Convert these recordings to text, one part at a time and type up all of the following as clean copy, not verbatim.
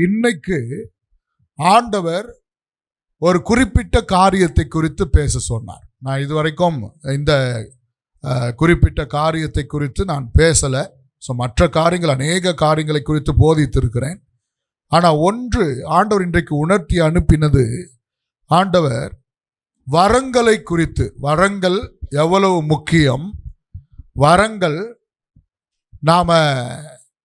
இன்னைக்கு ஆண்டவர் ஒரு குறிப்பிட்ட காரியத்தை குறித்து பேச சொன்னார். நான் இதுவரைக்கும் இந்த குறிப்பிட்ட காரியத்தை குறித்து நான் பேசலை. மற்ற காரியங்கள், அநேக காரியங்களை குறித்து போதித்திருக்கிறேன். ஆனால் ஒன்று ஆண்டவர் இன்றைக்கு உணர்த்தி அனுப்பினது, ஆண்டவர் வரங்களை குறித்து. வரங்கள் எவ்வளவு முக்கியம், வரங்கள் நாம்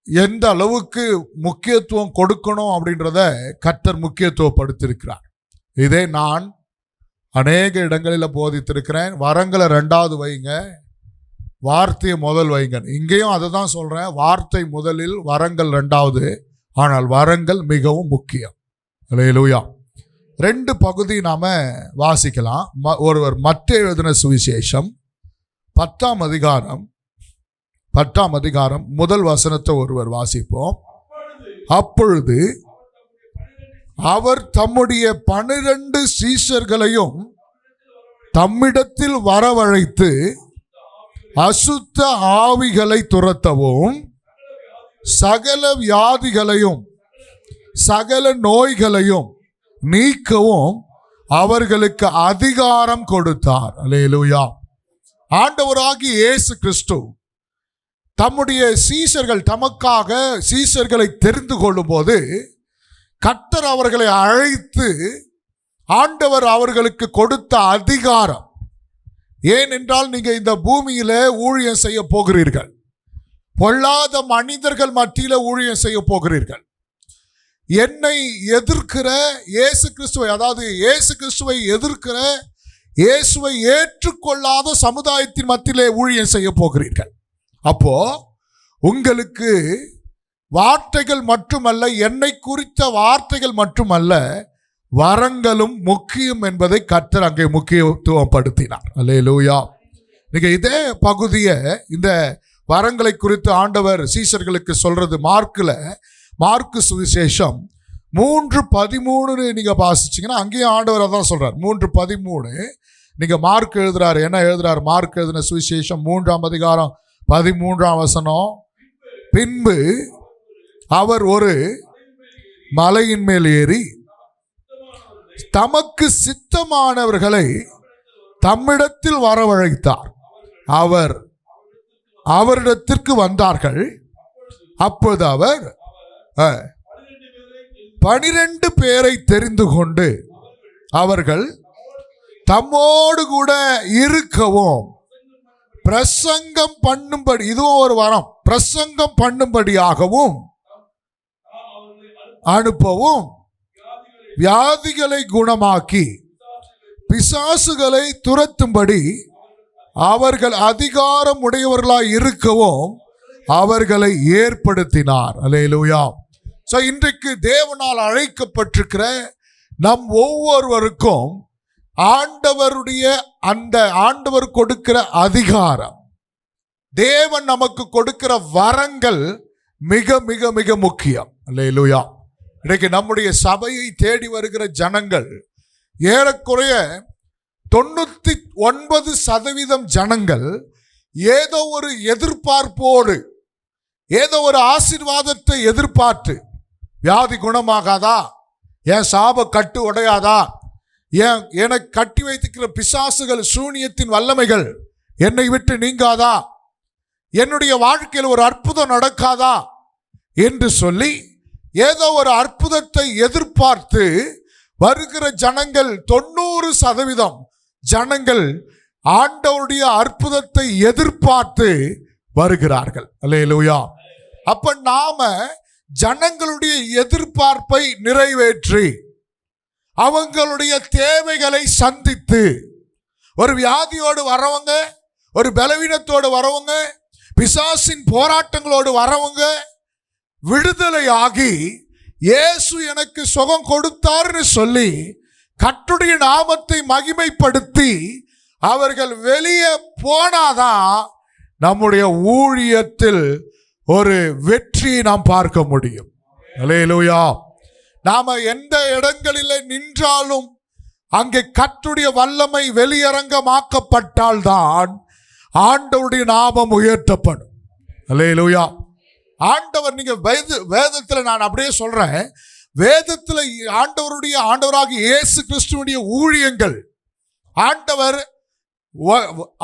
எந்த அளவுக்கு முக்கியத்துவம் கொடுக்கணும் அப்படின்றத கர்த்தர் முக்கியத்துவப்படுத்தியிருக்கிறார். இதே நான் அநேக இடங்களில் போதித்திருக்கிறேன். வரங்களை 2வது வைங்க, வார்த்தையை முதல் வைங்க. இங்கேயும் அதை தான் சொல்கிறேன். வார்த்தை முதலில், வரங்கள் 2வது. ஆனால் வரங்கள் மிகவும் முக்கியம். அல்லேலூயா. 2 பகுதி நாம் வாசிக்கலாம். ஒருவர் மத்தேயு எழுதின சுவிசேஷம் 10ஆம் அதிகாரம் முதல் வசனத்தை ஒருவர் வாசிப்போம். அப்பொழுது அவர் தம்முடைய 12 சீஷர்களையும் தம்மிடத்தில் வரவழைத்து அசுத்த ஆவிகளை துரத்தவும் சகல வியாதிகளையும் சகல நோய்களையும் நீக்கவும் அவர்களுக்கு அதிகாரம் கொடுத்தார். அல்லேலூயா. ஆண்டவராகிய இயேசு கிறிஸ்து தம்முடைய சீஷர்கள், தமக்காக சீஷர்களை தெரிந்து கொள்ளும் போது கர்த்தர் அவர்களை அழைத்து ஆண்டவர் அவர்களுக்கு கொடுத்த அதிகாரம். ஏனென்றால் நீங்கள் இந்த பூமியில ஊழியம் செய்ய போகிறீர்கள். பொல்லாத மனிதர்கள் மத்தியில ஊழியம் செய்ய போகிறீர்கள். என்னை எதிர்க்கிற இயேசு கிறிஸ்துவை, அதாவது இயேசு கிறிஸ்துவை எதிர்க்கிற, இயேசுவை ஏற்றுக்கொள்ளாத சமுதாயத்தின் மத்தியிலே ஊழியம் செய்ய போகிறீர்கள். அப்போ உங்களுக்கு வார்த்தைகள் மட்டுமல்ல, என்னை குறித்த வார்த்தைகள் மட்டுமல்ல, வரங்களும் முக்கியம் என்பதை கர்த்தர் அங்கே முக்கியத்துவப்படுத்தினார். அல்லேலூயா. நீங்க இதே பகுதியை, இந்த வரங்களை குறித்து ஆண்டவர் சீஷர்களுக்கு சொல்றது மார்க்கு சுவிசேஷம் 3:13 நீங்க வாசிச்சீங்கன்னா அங்கேயும் ஆண்டவர் அதான் சொல்றார். 3:13 நீங்க மார்க் எழுதுறாரு. என்ன எழுதுறாரு? மார்க் எழுதின சுவிசேஷம் 3ஆம் அதிகாரம் 13ஆம் வசனம். பின்பு அவர் ஒரு மலையின் மேல் ஏறி தமக்கு சித்தமானவர்களை தம்மிடத்தில் வரவழைத்தார். அவர் அவரிடத்திற்கு வந்தார்கள். அப்போது அவர் 12 பேரை தெரிந்து கொண்டு அவர்கள் தம்மோடு கூட இருக்கவும் பிரசங்கம் பண்ணும்படி, இதுவும் ஒரு வரம், பிரசங்கம் பண்ணும்படியாகவும் அனுப்பவும் வியாதிகளை குணமாக்கி பிசாசுகளை துரத்தும்படி அவர்கள் அதிகாரம் உடையவர்களாய் இருக்கவும் அவர்களை ஏற்படுத்தினார். அல்லேலூயா. இன்றைக்கு தேவனால் அழைக்கப்பட்டிருக்கிற நம் ஒவ்வொருவருக்கும் ஆண்டவருடைய அந்த ஆண்டவர் கொடுக்கிற அதிகாரம், தேவன் நமக்கு கொடுக்கிற வரங்கள் மிக மிக மிக முக்கியம். அல்லேலூயா. இன்னைக்கு நம்முடைய சபையை தேடி வருகிற ஜனங்கள் ஏறக்குறைய 99% ஜனங்கள் ஏதோ ஒரு எதிர்பார்ப்போடு, ஏதோ ஒரு ஆசீர்வாதத்தை எதிர்பார்த்து, வியாதி குணமாகாதா, என் சாப கட்டு உடையாதா, எனக்கு கட்டி வைத்திருக்கிற பிசாசுகள் சூனியத்தின் வல்லமைகள் என்னை விட்டு நீங்காதா, என்னுடைய வாழ்க்கையில் ஒரு அற்புதம் நடக்காதா என்று சொல்லி ஏதோ ஒரு அற்புதத்தை எதிர்பார்த்து வருகிற ஜனங்கள் 90% ஜனங்கள் ஆண்டவருடைய அற்புதத்தை எதிர்பார்த்து வருகிறார்கள். அல்லேலூயா. அப்ப நாம ஜனங்களுடைய எதிர்பார்ப்பை நிறைவேற்றி அவங்களுடைய தேவைகளை சந்தித்து, ஒரு வியாதியோடு வரவங்க, ஒரு பலவீனத்தோடு வரவங்க, பிசாசின் போராட்டங்களோடு வரவங்க விடுதலை ஆகி இயேசு எனக்கு சுகம் கொடுத்தார்னு சொல்லி கர்த்தருடைய நாமத்தை மகிமைப்படுத்தி அவர்கள் வெளியே போனாதான் நம்முடைய ஊழியத்தில் ஒரு வெற்றியை நாம் பார்க்க முடியும். அல்லேலூயா. நாம எந்த இடங்களிலே நின்றாலும் அங்கே கர்த்தருடைய வல்லமை வெளியரங்கமாக்கப்பட்டால்தான் ஆண்டவருடைய நாமம் உயர்த்தப்படும். அல்லேலூயா. ஆண்டவர், நீங்க வேதத்தில் நான் அப்படியே சொல்றேன், வேதத்தில் ஆண்டவராகிய இயேசு கிறிஸ்துவுடைய ஊழியங்கள்,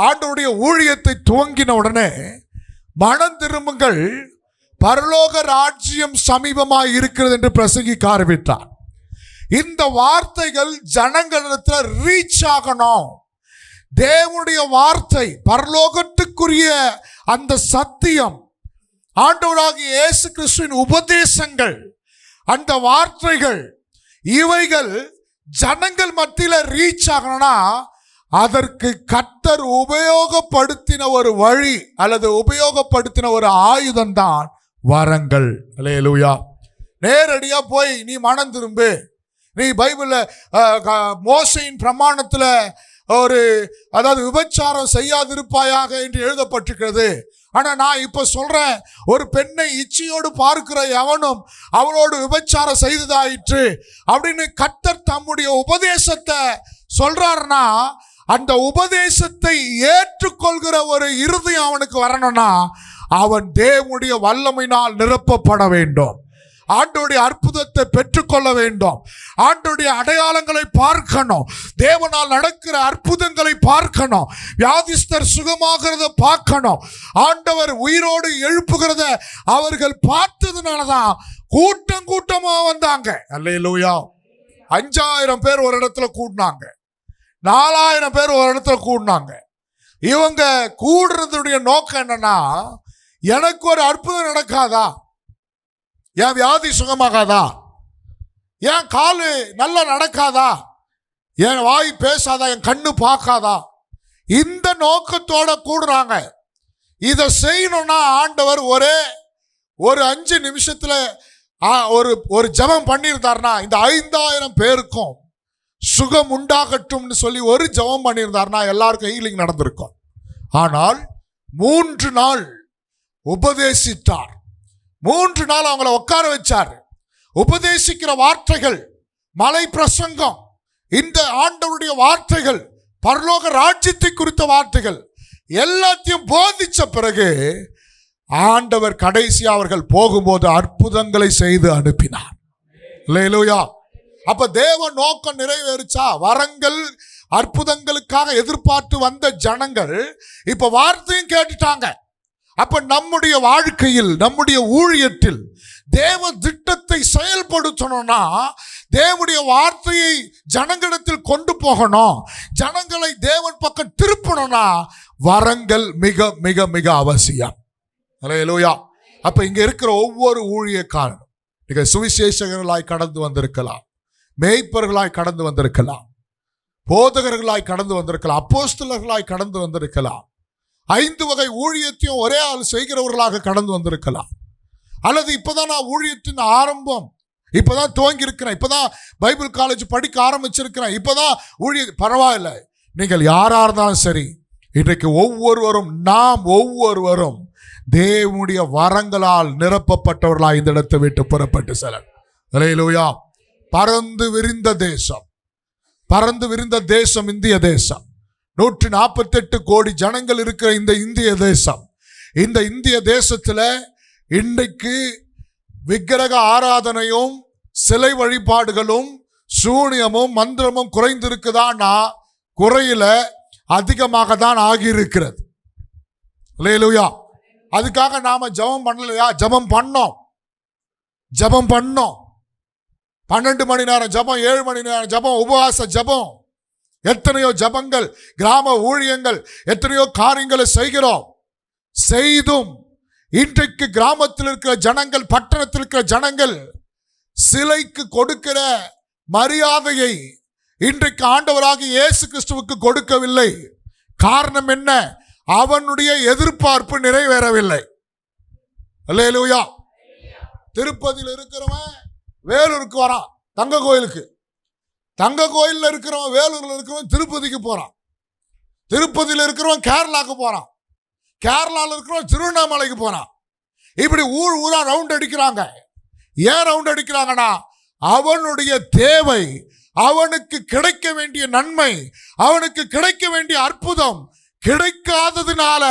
ஆண்டவருடைய ஊழியத்தை துவங்கின உடனே மனம் திரும்புங்கள், பரலோக ராஜ்யம் சமீபமாய் இருக்கிறது என்று பிரசங்கிக்க ஆரம்பித்தார். இந்த வார்த்தைகள் ஜனங்களிடத்தில் ரீச் ஆகணும். தேவனுடைய வார்த்தை, பரலோகத்துக்குரிய அந்த சத்தியம், ஆண்டவராகிய இயேசு கிறிஸ்துவின் உபதேசங்கள், அந்த வார்த்தைகள், இவைகள் ஜனங்கள் மத்தியில் ரீச் ஆகணும்னா அதற்கு கர்த்தர் உபயோகப்படுத்தின ஒரு வழி அல்லது உபயோகப்படுத்தின ஒரு ஆயுதம் தான் வரங்கள். அல்லேலூயா. நேரடியா போய் நீ மனம் திரும்பு, நீ பைபிளில் மோசையின் பிரமாணத்தில் அதாவது விபச்சாரம் செய்யாதிருப்பாயாக என்று எழுதப்பட்டிருக்கிறது. ஆனால் நான் இப்போ சொல்கிறேன், ஒரு பெண்ணை இச்சையோடு பார்க்கிற எவனும் அவளோடு விபச்சாரம் செய்ததாயிற்று அப்படின்னு கர்த்தர் தம்முடைய உபதேசத்தை சொல்றாருன்னா, அந்த உபதேசத்தை ஏற்றுக்கொள்கிற ஒரு இருதயம் அவனுக்கு வரணும்னா அவன் தேவனுடைய வல்லமையினால் நிரப்பப்பட வேண்டும். ஆண்டவருடைய அற்புதத்தை பெற்றுக்கொள்ள வேண்டும். ஆண்டவருடைய அடையாளங்களை பார்க்கணும். தேவனால் நடக்கிற அற்புதங்களை பார்க்கணும். வியாதிஸ்தர் சுகமாகிறத பார்க்கணும். ஆண்டவர் உயிரோடு எழுப்புகிறத அவர்கள் பார்த்ததுனாலதான் கூட்டம் கூட்டமா வந்தாங்க. அல்லேலூயா. 5000 பேர் ஒரு இடத்துல கூடினாங்க, 4000 பேர் ஒரு இடத்துல கூடினாங்க. இவங்க கூடுறதுடைய நோக்கம் என்னன்னா, எனக்கு ஒரு அற்புதம் நடக்காதா, என் வியாதி சுகமாகாதா, என் காலு நல்லா நடக்காதா, என் வாய் பேசாதா, என் கண்ணு பார்க்காதா, இந்த நோக்கத்தோட கூடுறாங்க. இதை செய்யணும்னா ஆண்டவர் ஒரு 5 நிமிஷத்துல ஒரு ஜெபம் பண்ணியிருந்தார்னா இந்த 5000 பேருக்கும் சுகம் உண்டாகட்டும்னு சொல்லி ஒரு ஜெபம் பண்ணியிருந்தார்னா எல்லாருக்கும் ஹீலிங் நடந்திருக்கும். ஆனால் 3 நாள் உபதேசித்தார். 3 நாள் அவங்கள உட்கார வச்சார். உபதேசிக்கிற வார்த்தைகள், மலை பிரசங்கம், இந்த ஆண்டவருடைய வார்த்தைகள், பரலோக ராஜ்யத்தை குறித்த வார்த்தைகள் எல்லாத்தையும் போதிச்ச பிறகு ஆண்டவர் கடைசி அவர்கள் போகும்போது அற்புதங்களை செய்து அனுப்பினார். அல்லேலூயா. அப்ப தேவ நோக்கம் நிறைவேறுச்சா? வரங்கள் அற்புதங்களுக்காக எதிர்பார்த்து வந்த ஜனங்கள் இப்ப வார்த்தையும் கேட்டுட்டாங்க. அப்ப நம்முடைய வாழ்க்கையில், நம்முடைய ஊழியத்தில் தேவ திட்டத்தை செயல்படுத்தணும்னா, தேவனுடைய வார்த்தையை ஜனங்களிடத்தில் கொண்டு போகணும், ஜனங்களை தேவன் பக்கம் திருப்பணும்னா வரங்கள் மிக மிக மிக அவசியம். அல்லேலூயா. அப்ப இங்க இருக்கிற ஒவ்வொரு ஊழியக்காரனும் நீங்க சுவிசேஷகர்களாய் கடந்து வந்திருக்கலாம், மேய்ப்பர்களாய் கடந்து வந்திருக்கலாம், போதகர்களாய் கடந்து வந்திருக்கலாம், அப்போஸ்தலர்களாய் கடந்து வந்திருக்கலாம், 5 வகை ஊழியத்தையும் ஒரே ஆள் செய்கிறவர்களாக கடந்து வந்திருக்கலாம், அல்லது இப்பதான் நான் ஊழியத்தின் ஆரம்பம், இப்பதான் துவங்கி இருக்கிறேன், இப்பதான் பைபிள் காலேஜ் படிக்க ஆரம்பிச்சிருக்கிறேன், இப்பதான் பரவாயில்லை. நீங்கள் யாரா இருந்தாலும் சரி, இன்றைக்கு நாம் ஒவ்வொருவரும் தேவனுடைய வரங்களால் நிரப்பப்பட்டவர்களாக இந்த இடத்தை விட்டு புறப்பட்டு செல்ல. அல்லேலூயா. பறந்து விரிந்த தேசம் இந்திய தேசம். 148 கோடி ஜனங்கள் இருக்கிற இந்த இந்திய தேசம், இந்த இந்திய தேசத்துல இன்றைக்கு விக்கிரக ஆராதனையும் சிலை வழிபாடுகளும் சூனியமும் மந்திரமும் குறைந்திருக்குதான்னா குறையில, அதிகமாக தான் ஆகியிருக்கிறது. அல்லேலூயா. அதுக்காக நாம ஜெபம் பண்ணலையா? ஜெபம் பண்ணோம். 12 மணி நேரம் ஜெபம், 7 மணி நேரம் ஜெபம், உபவாச ஜெபம், எத்தனையோ ஜெபங்கள், கிராம ஊழியங்கள், எத்தனையோ காரியங்களை செய்தும் இன்றைக்கு கிராமத்தில் இருக்கிற ஜனங்கள், பட்டணத்தில் இருக்கிற ஜனங்கள் சிலைக்கு கொடுக்கிற மரியாதையை இன்றைக்கு ஆண்டவராகிய இயேசு கிறிஸ்துவுக்கு கொடுக்கவில்லை. காரணம் என்ன? அவனுடைய எதிர்பார்ப்பு நிறைவேறவில்லை. அல்லேலூயா. திருப்பதியில் இருக்கிறவன் வேலூருக்கு வரான், தங்க கோயிலுக்கு. தங்க கோயிலில் இருக்கிறவன், வேலூரில் இருக்கிறவன் திருப்பதிக்கு போறான். திருப்பதியில் இருக்கிறவன் கேரளாவுக்கு போறான். கேரளாவில் இருக்கிறவன் திருவண்ணாமலைக்கு போறான். இப்படி ஊரா ரவுண்ட் அடிக்கிறாங்க. ஏன் ரவுண்ட் அடிக்கிறாங்கன்னா, அவனுடைய தேவை, அவனுக்கு கிடைக்க வேண்டிய நன்மை, அவனுக்கு கிடைக்க வேண்டிய அற்புதம் கிடைக்காததுனால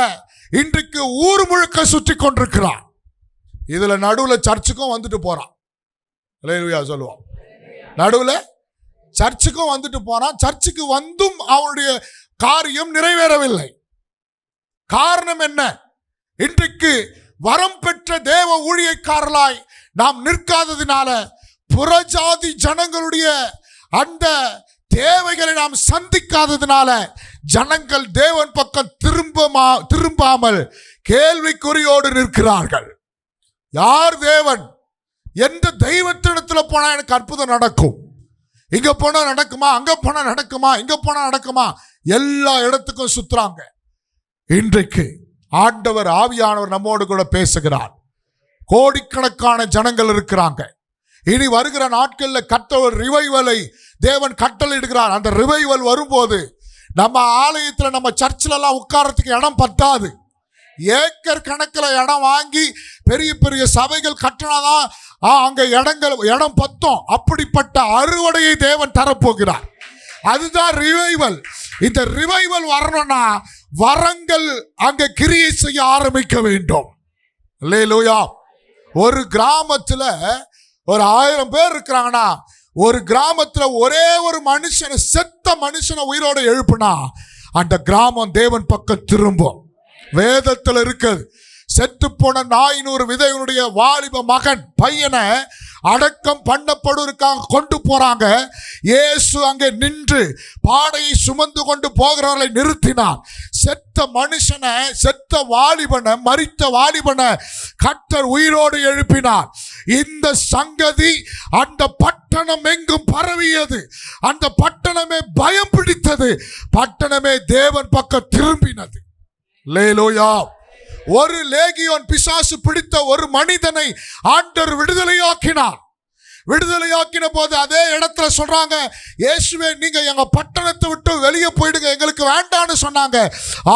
இன்றைக்கு ஊர் முழுக்க சுற்றி கொண்டிருக்கிறான். இதுல நடுவுல சர்ச்சுக்கும் வந்துட்டு போறான். அல்லேலூயா சொல்லுவான். நடுவுல சர்ச்சுக்கும் வந்துட்டு போறான். சர்ச்சுக்கு வந்தும் அவனுடைய காரியம் நிறைவேறவில்லை. காரணம் என்ன? இன்றைக்கு வரம் பெற்ற தேவ ஊழியக்காரர்களாய் நாம் நிற்காததினால புறஜாதி ஜனங்களுடைய அந்த தேவைகளை நாம் சந்திக்காததினால ஜனங்கள் தேவன் பக்கம் திரும்பாமல் கேள்விக்குறியோடு நிற்கிறார்கள். யார் தேவன்? எந்த தெய்வத்திடத்தில் போனா எனக்கு அற்புதம் நடக்கும்? இங்க போனா நடக்குமா, அங்க போனா நடக்குமா, இங்க போனா நடக்குமா? எல்லா இடத்துக்கும் சுத்துறாங்க. இன்றைக்கு ஆண்டவர் ஆவியானவர் நம்மோடு கூட பேசுகிறார். கோடிக்கணக்கான ஜனங்கள் இருக்கிறாங்க. இனி வருகிற நாட்களில் கர்த்தர் ரிவைவலை தேவன் கட்டளையிடுகிறார். அந்த ரிவைவல் வரும்போது நம்ம ஆலயத்தில், நம்ம சர்ச்சில் எல்லாம் உட்கார்றதுக்கு இடம் பத்தாது. ஏக்கர் கணக்கில் இடம் வாங்கி பெரிய பெரிய சபைகள் கட்டினாதான் அங்க இடம் பத்தும். அப்படிப்பட்ட அறுவடையை தேவன் தரப்போகிறார். அதுதான் ரிவைவல். இந்த ரிவைவல் வரணும்னா வரங்கள் அங்க கிரியை செய்ய ஆரம்பிக்க வேண்டும். அல்லேலூயா. ஒரு கிராமத்துல ஒரு 1000 பேர் இருக்கிறாங்கன்னா, ஒரு கிராமத்துல ஒரே ஒரு மனுஷனை, செத்த மனுஷனை உயிரோட எழுப்புனா அந்த கிராமம் தேவன் பக்கம் திரும்பும். வேதத்தில் இருக்குது. செத்து போன 400 விதைகளுடைய வாலிப மகன் பையனை அடக்கம் பண்ணப்படுவதற்காக கொண்டு போறாங்க. இயேசு அங்கே நின்று பாடையை சுமந்து கொண்டு போகிறவர்களை நிறுத்தினார். செத்த மனுஷனை, செத்த வாலிபனை, மரித்த வாலிபனை கர்த்தர் உயிரோடு எழுப்பினார். இந்த சங்கதி அந்த பட்டணம் எங்கும் பரவியது. அந்த பட்டணமே பயம் பிடித்தது. பட்டணமே தேவன் பக்கம் திரும்பினது. அல்லேலூயா. ஒரு லேகியோன் பிசாசு பிடித்த ஒரு மனிதனை ஆண்டவர் விடுதலையாக்கினார். விடுதலையாக்கின போது அதே இடத்துல சொல்றாங்க, இயேசுவே நீங்க எங்க பட்டணத்தை விட்டு வெளியே போயிடுங்க, எங்களுக்கு வேண்டான்னு சொன்னாங்க.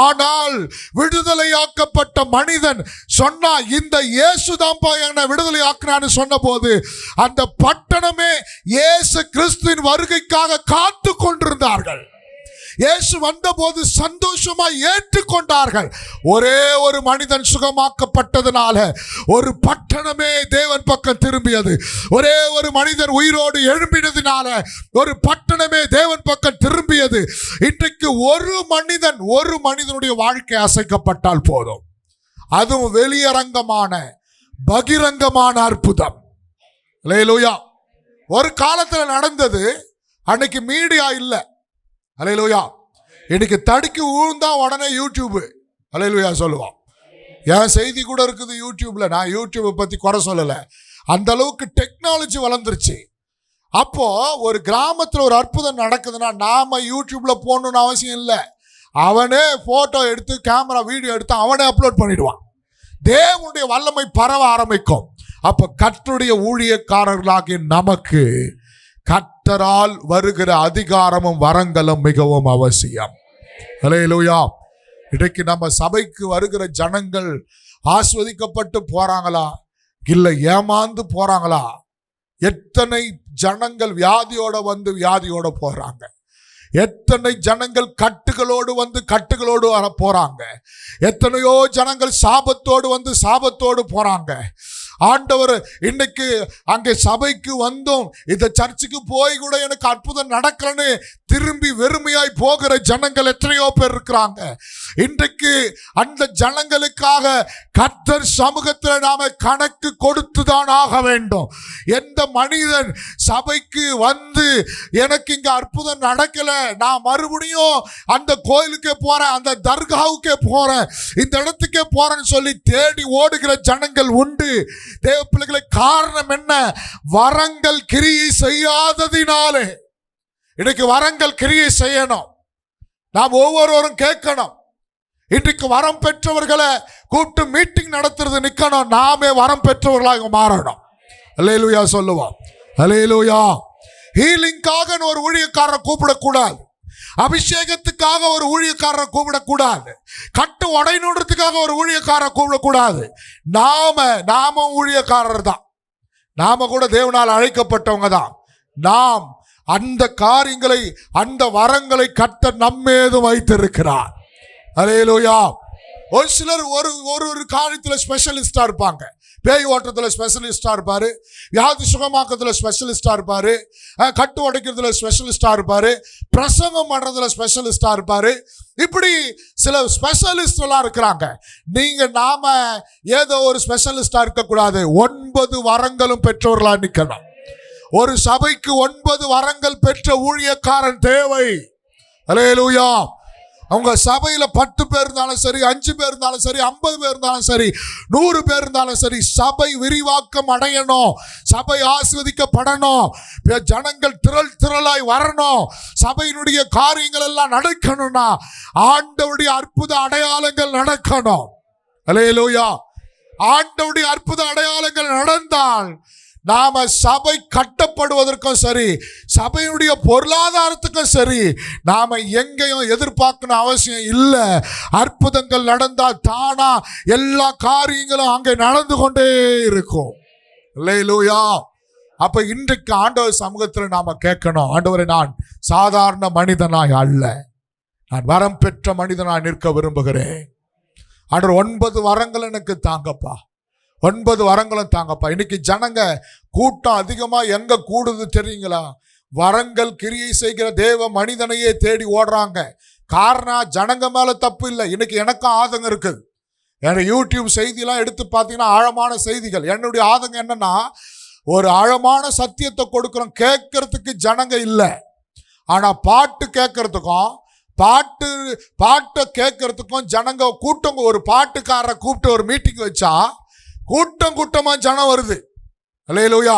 ஆனால் விடுதலையாக்கப்பட்ட மனிதன் சொன்னா, இந்த இயேசு தான்ப்பா என்னை விடுதலையாக்கினான்னு சொன்ன போது அந்த பட்டணமே இயேசு கிறிஸ்துவின் வருகைக்காக காத்து கொண்டிருந்தார்கள். இயேசு வந்தபோது சந்தோஷமா ஏற்றுக்கொண்டார்கள். ஒரே ஒரு மனிதன் சுகமாக்கப்பட்டதனால ஒரு பட்டணமே தேவன் பக்கம் திரும்பியது. ஒரே ஒரு மனிதன் உயிரோடு எழும்பினதினால ஒரு பட்டணமே தேவன் பக்கம் திரும்பியது. இன்றைக்கு ஒரு மனிதனுடைய வாழ்க்கை அசைக்கப்பட்டால் போதும், அதுவும் வெளியரங்கமான பகிரங்கமான அற்புதம். அல்லேலூயா. ஒரு காலத்தில் நடந்தது, அன்னைக்கு மீடியா இல்லை. அல்லேலூயா. இன்னைக்கு தடுக்கி ஊழ்ந்தா உடனே யூடியூப் அல்லேலூயா சொல்லுவான். என் செய்தி கூட இருக்குது யூடியூப்ல. நான் யூடியூப்பை பத்தி குறை சொல்லலை. அந்த அளவுக்கு டெக்னாலஜி வளர்ந்துருச்சு. அப்போ ஒரு கிராமத்தில் ஒரு அற்புதம் நடக்குதுன்னா நாம யூடியூப்ல போகணும்னு அவசியம் இல்லை. அவனே போட்டோ எடுத்து, கேமரா, வீடியோ எடுத்து அவனே அப்லோட் பண்ணிடுவான். தேவனுடைய வல்லமை பரவ ஆரம்பிக்கும். அப்ப கர்த்தருடைய ஊழியக்காரர்களாகிய நமக்கு கர்த்தரால் வருகிற அதிகாரமும் வரங்களும் மிகவும் அவசியம். அல்லேலூயா. இன்றைக்கு நம்ம சபைக்கு வருகிற ஜனங்கள் ஆஸ்வதிக்கப்பட்டு போறாங்களா, இல்லை ஏமாந்து போறாங்களா? எத்தனை ஜனங்கள் வியாதியோட வந்து வியாதியோட போறாங்க. எத்தனை ஜனங்கள் கட்டுகளோடு வந்து கட்டுகளோடு போறாங்க. எத்தனையோ ஜனங்கள் சாபத்தோடு வந்து சாபத்தோடு போறாங்க. ஆண்டவர் இன்னைக்கு அங்கே சபைக்கு வந்தோம், இந்த சர்ச்சுக்கு போய் கூட எனக்கு அற்புதம் நடக்கலன்னு திரும்பி வெறுமையாய் போகிற ஜனங்கள் எத்தனையோ பேர் இருக்கிறாங்க. இன்றைக்கு அந்த ஜனங்களுக்காக கர்த்தர் சமூகத்தில் நாம கணக்கு கொடுத்துதான் ஆக வேண்டும். எந்த மனிதன் சபைக்கு வந்து எனக்கு இங்க அற்புதம் நடக்கல, நான் மறுபடியும் அந்த கோயிலுக்கே போறேன், அந்த தர்காவுக்கே போறேன், இந்த இடத்துக்கே போறேன்னு சொல்லி தேடி ஓடுகிற ஜனங்கள் உண்டு. தேவ பிள்ளைகளை, காரணம் என்ன? வரங்கள் கிரியை செய்யாததினாலே. இன்னைக்கு வரங்கள் கிரியை செய்யணும். நாம் ஒவ்வொருவரும் கேட்கணும். இன்றைக்கு வரம் பெற்றவர்களை கூப்பிட்டு மீட்டிங் நடத்துறது நிக்கணும். நாமே வரம் பெற்றவர்களாக மாறணும். அல்லேலூயா சொல்லுவோம். அல்லேலூயா. ஹீலிங்காக ஒரு ஊழியக்காரரை கூப்பிடக்கூடாது. அபிஷேகத்துக்காக ஒரு ஊழியக்காரரை கூப்பிடக்கூடாது. கட்டு உடையணுன்றதுக்காக ஒரு ஊழியக்காரரை கூப்பிடக்கூடாது. நாம ஊழியக்காரர் தான். நாம கூட தேவனால் அழைக்கப்பட்டவங்க தான். நாம் அந்த காரியங்களை, அந்த வரங்களை கர்த்தர் நம்மேது வைத்திருக்கிறார். அல்லேலூயா. ஒரு சிலர் ஒரு காரியத்துல ஸ்பெஷலிஸ்டா இருப்பாங்க. பேய் ஓட்டத்துல ஸ்பெஷலிஸ்டா இருப்பாரு, வியாதி சுகமாக்கத்துல ஸ்பெஷலிஸ்டா இருப்பாரு, கட்டு உடைக்கிறதுல ஸ்பெஷலிஸ்டா இருப்பாரு, பிரசங்கம் பண்றதுல ஸ்பெஷலிஸ்டா இருப்பாரு. இப்படி சில ஸ்பெஷலிஸ்ட் எல்லாம் இருக்கிறாங்க. நாம ஏதோ ஒரு ஸ்பெஷலிஸ்டா இருக்கக்கூடாது. 9 வரங்களும் பெற்றவர்களா நிக்கணும். ஒரு சபைக்கு 9 வரங்கள் பெற்ற ஊழியக்காரன் தேவை. அல்லேலூயா. அவங்க சபையில 10 பேர் இருந்தாலும் சரி, 5 பேர் இருந்தாலும் சரி, 50 பேர் இருந்தாலும் சரி, 100 பேர் இருந்தாலும் சரி, சபை விரிவாக்கம் அடையணும், சபை ஆசீர்வதிக்கப்படணும், ஜனங்கள் திரளாய் வரணும், சபையினுடைய காரியங்கள் எல்லாம் நடக்கணும்னா ஆண்டவருடைய அற்புத அடையாளங்கள் நடக்கணும். அல்லேலூயா. ஆண்டவருடைய அற்புத அடையாளங்கள் நடந்தால் நாம சபை கட்டப்படுவதற்கும் சரி, சபையுடைய பொருளாதாரத்துக்கும் சரி, நாம எங்கேயும் எதிர்பார்க்கணும் அவசியம் இல்லை. அற்புதங்கள் நடந்தால் தானா எல்லா காரியங்களும் அங்கே நடந்து கொண்டே இருக்கும். அல்லேலூயா. அப்ப இன்றைக்கு ஆண்டவர் சமூகத்தில் நாம கேட்கணும், ஆண்டவரே, நான் சாதாரண மனிதனாய் அல்ல, நான் வரம் பெற்ற மனிதனாய் நிற்க விரும்புகிறேன். ஆண்டவர் 9 வரங்கள் எனக்கு தாங்கப்பா, 9 வரங்களும் தாங்கப்பா. இன்னைக்கு ஜனங்க கூட்டம் அதிகமா எங்க கூடுது தெரியுங்களா? வரங்கள் கிரியை செய்கிற தேவ மனிதனையே தேடி ஓடுறாங்க. காரணம் ஜனங்க மேல தப்பு இல்லை. இன்னைக்கு எனக்கும் ஆதங்கம் இருக்குது. என்னோட யூடியூப் செய்தியெல்லாம் எடுத்து பார்த்தீங்கன்னா ஆழமான செய்திகள். என்னுடைய ஆதங்கம் என்னன்னா, ஒரு ஆழமான சத்தியத்தை கொடுக்குறோம், கேட்கறதுக்கு ஜனங்க இல்லை. ஆனா பாட்டு கேட்கறதுக்கும் பாட்டை கேட்கறதுக்கும் ஜனங்க கூட்டம். ஒரு பாட்டுக்காரரை கூப்பிட்டு ஒரு மீட்டிங் வச்சா கூட்டமா ஜனம் வருது. அல்லேலூயா.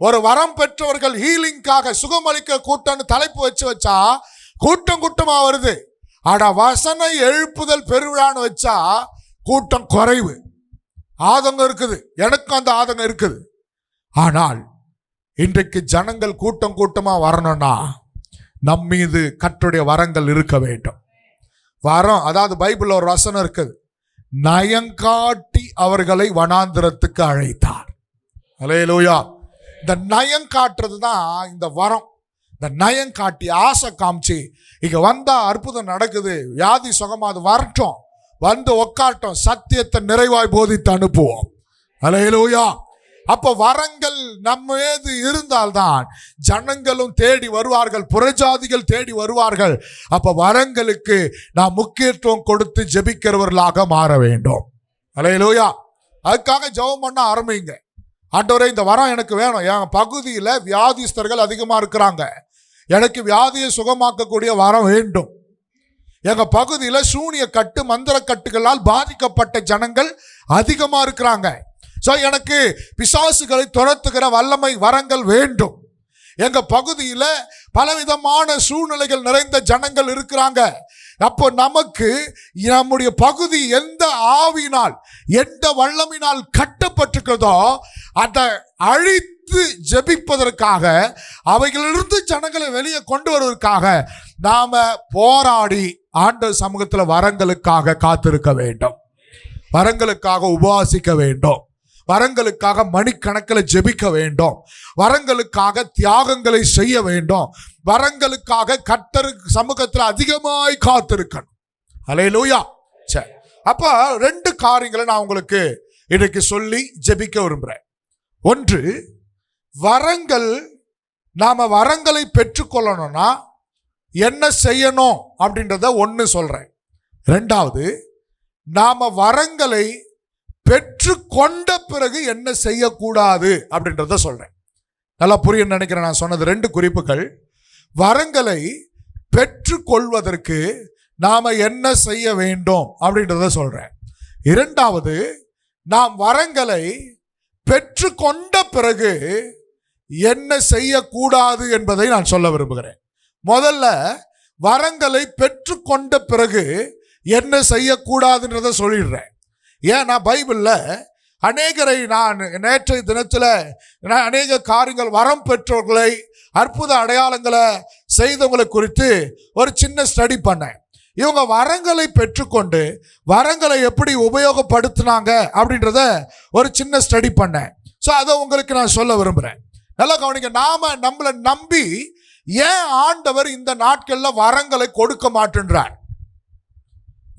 ஒரு வரம் பெற்றவர்கள் ஹீலிங்காக, சுகமளிக்க கூட்டம்னு தலைப்பு வச்சா கூட்டமா வருது. ஆனா வசன எழுப்புதல் பெருவிழான்னு வச்சா கூட்டம் குறைவு. ஆதங்கம் இருக்குது, எனக்கும் அந்த ஆதங்கம் இருக்குது. ஆனால் இன்றைக்கு ஜனங்கள் கூட்டமா வரணும்னா நம் மீது கர்த்தருடைய வரங்கள் இருக்க வேண்டும். வரம், அதாவது பைபிள்ல ஒரு வசனம் இருக்குது, நயங்காட்டி அவர்களை வனாந்திரத்துக்கு அழைத்தார். அல்லேலூயா. இந்த நயம் காட்டுறது தான் இந்த வரம். இந்த நயம் காட்டி ஆசை காமிச்சு இங்க வந்தா அற்புதம் நடக்குது, வியாதி சுகமாது, வரட்டும், வந்து உட்காட்டும், சத்தியத்தை நிறைவாய் போதித்து அனுப்புவோம். அல்லேலூயா. அப்ப வரங்கள் நம்ம மீது இருந்தால்தான் ஜனங்களும் தேடி வருவார்கள், புறஜாதிகள் தேடி வருவார்கள். அப்ப வரங்களுக்கு நாம் முக்கியத்துவம் கொடுத்து ஜெபிக்கிறவர்களாக மாற வேண்டும். அல்லேலூயா. அதுக்காக ஜெபம் பண்ண ஆரம்பிங்க. ஆண்டவரே, இந்த வரம் எனக்கு வேணும். என் பகுதியில் வியாதிஸ்தர்கள் அதிகமா இருக்கிறாங்க, எனக்கு வியாதியை சுகமாக்கக்கூடிய வரம் வேண்டும். எங்க பகுதியில் சூனிய கட்டு மந்திர கட்டுகளால் பாதிக்கப்பட்ட ஜனங்கள் அதிகமா இருக்கிறாங்க. எனக்கு பிசாசுகளை துரத்துகிற வல்லமை வரங்கள் வேண்டும். எங்க பகுதியில் பலவிதமான சூழ்நிலைகள் நிறைந்த ஜனங்கள் இருக்கிறாங்க. அப்போ நமக்கு நம்முடைய பகுதி எந்த ஆவியினால், எந்த வல்லமினால் கட்டப்பட்டிருக்கிறதோ அதை அழித்து ஜெபிப்பதற்காக, அவைகளிலிருந்து ஜனங்களை வெளியே கொண்டு வருவதற்காக நாம போராடி ஆண்டவர் சமூகத்தில் வரங்களுக்காக காத்திருக்க வேண்டும், வரங்களுக்காக உபவாசிக்க வேண்டும், வரங்களுக்காக மணிக்கணக்கில் ஜெபிக்க வேண்டும், வரங்களுக்காக தியாகங்களை செய்ய வேண்டும், வரங்களுக்காக கர்த்தர் சமூகத்தில் அதிகமாய் காத்திருக்கணும். அல்லேலூயா. சரி, அப்ப 2 காரியங்களை நான் உங்களுக்கு இன்னைக்கு சொல்லி ஜெபிக்க விரும்புறேன். ஒன்று, வரங்கள், நாம வரங்களை பெற்றுக்கொள்ளணும்னா என்ன செய்யணும் அப்படின்றத ஒன்று சொல்றேன். 2வது, நாம வரங்களை பெற்று கொண்ட பிறகு என்ன செய்யக்கூடாது அப்படின்றத சொல்றேன். நல்லா புரிய நினைக்கிறேன் நான் சொன்னது. 2 குறிப்புகள். வரங்களை பெற்று கொள்வதற்கு நாம என்ன செய்ய வேண்டும் அப்படின்றத சொல்றேன். 2வது, நாம் வரங்களை பெற்று கொண்ட பிறகு என்ன செய்யக்கூடாது என்பதை நான் சொல்ல விரும்புகிறேன். முதல்ல வரங்களை பெற்று கொண்ட பிறகு என்ன செய்யக்கூடாதுன்றத சொல்லிடுறேன். ஏன்னா பைபிளில் அநேகரை, நான் நேற்றைய தினத்தில் அநேக காரியங்கள் வரம் பெற்றவர்களை, அற்புத அடையாளங்களை செய்தவங்களை குறித்து ஒரு சின்ன ஸ்டடி பண்ணேன். இவங்க வரங்களை பெற்றுக்கொண்டு வரங்களை எப்படி உபயோகப்படுத்தினாங்க அப்படின்றத ஒரு சின்ன ஸ்டடி பண்ணேன். ஸோ அதை உங்களுக்கு நான் சொல்ல விரும்புகிறேன். நல்லா கவனிங்க. நம்மளை நம்பி ஏன் ஆண்டவர் இந்த நாட்கள்ல வரங்களை கொடுக்க மாட்டேன்றார்?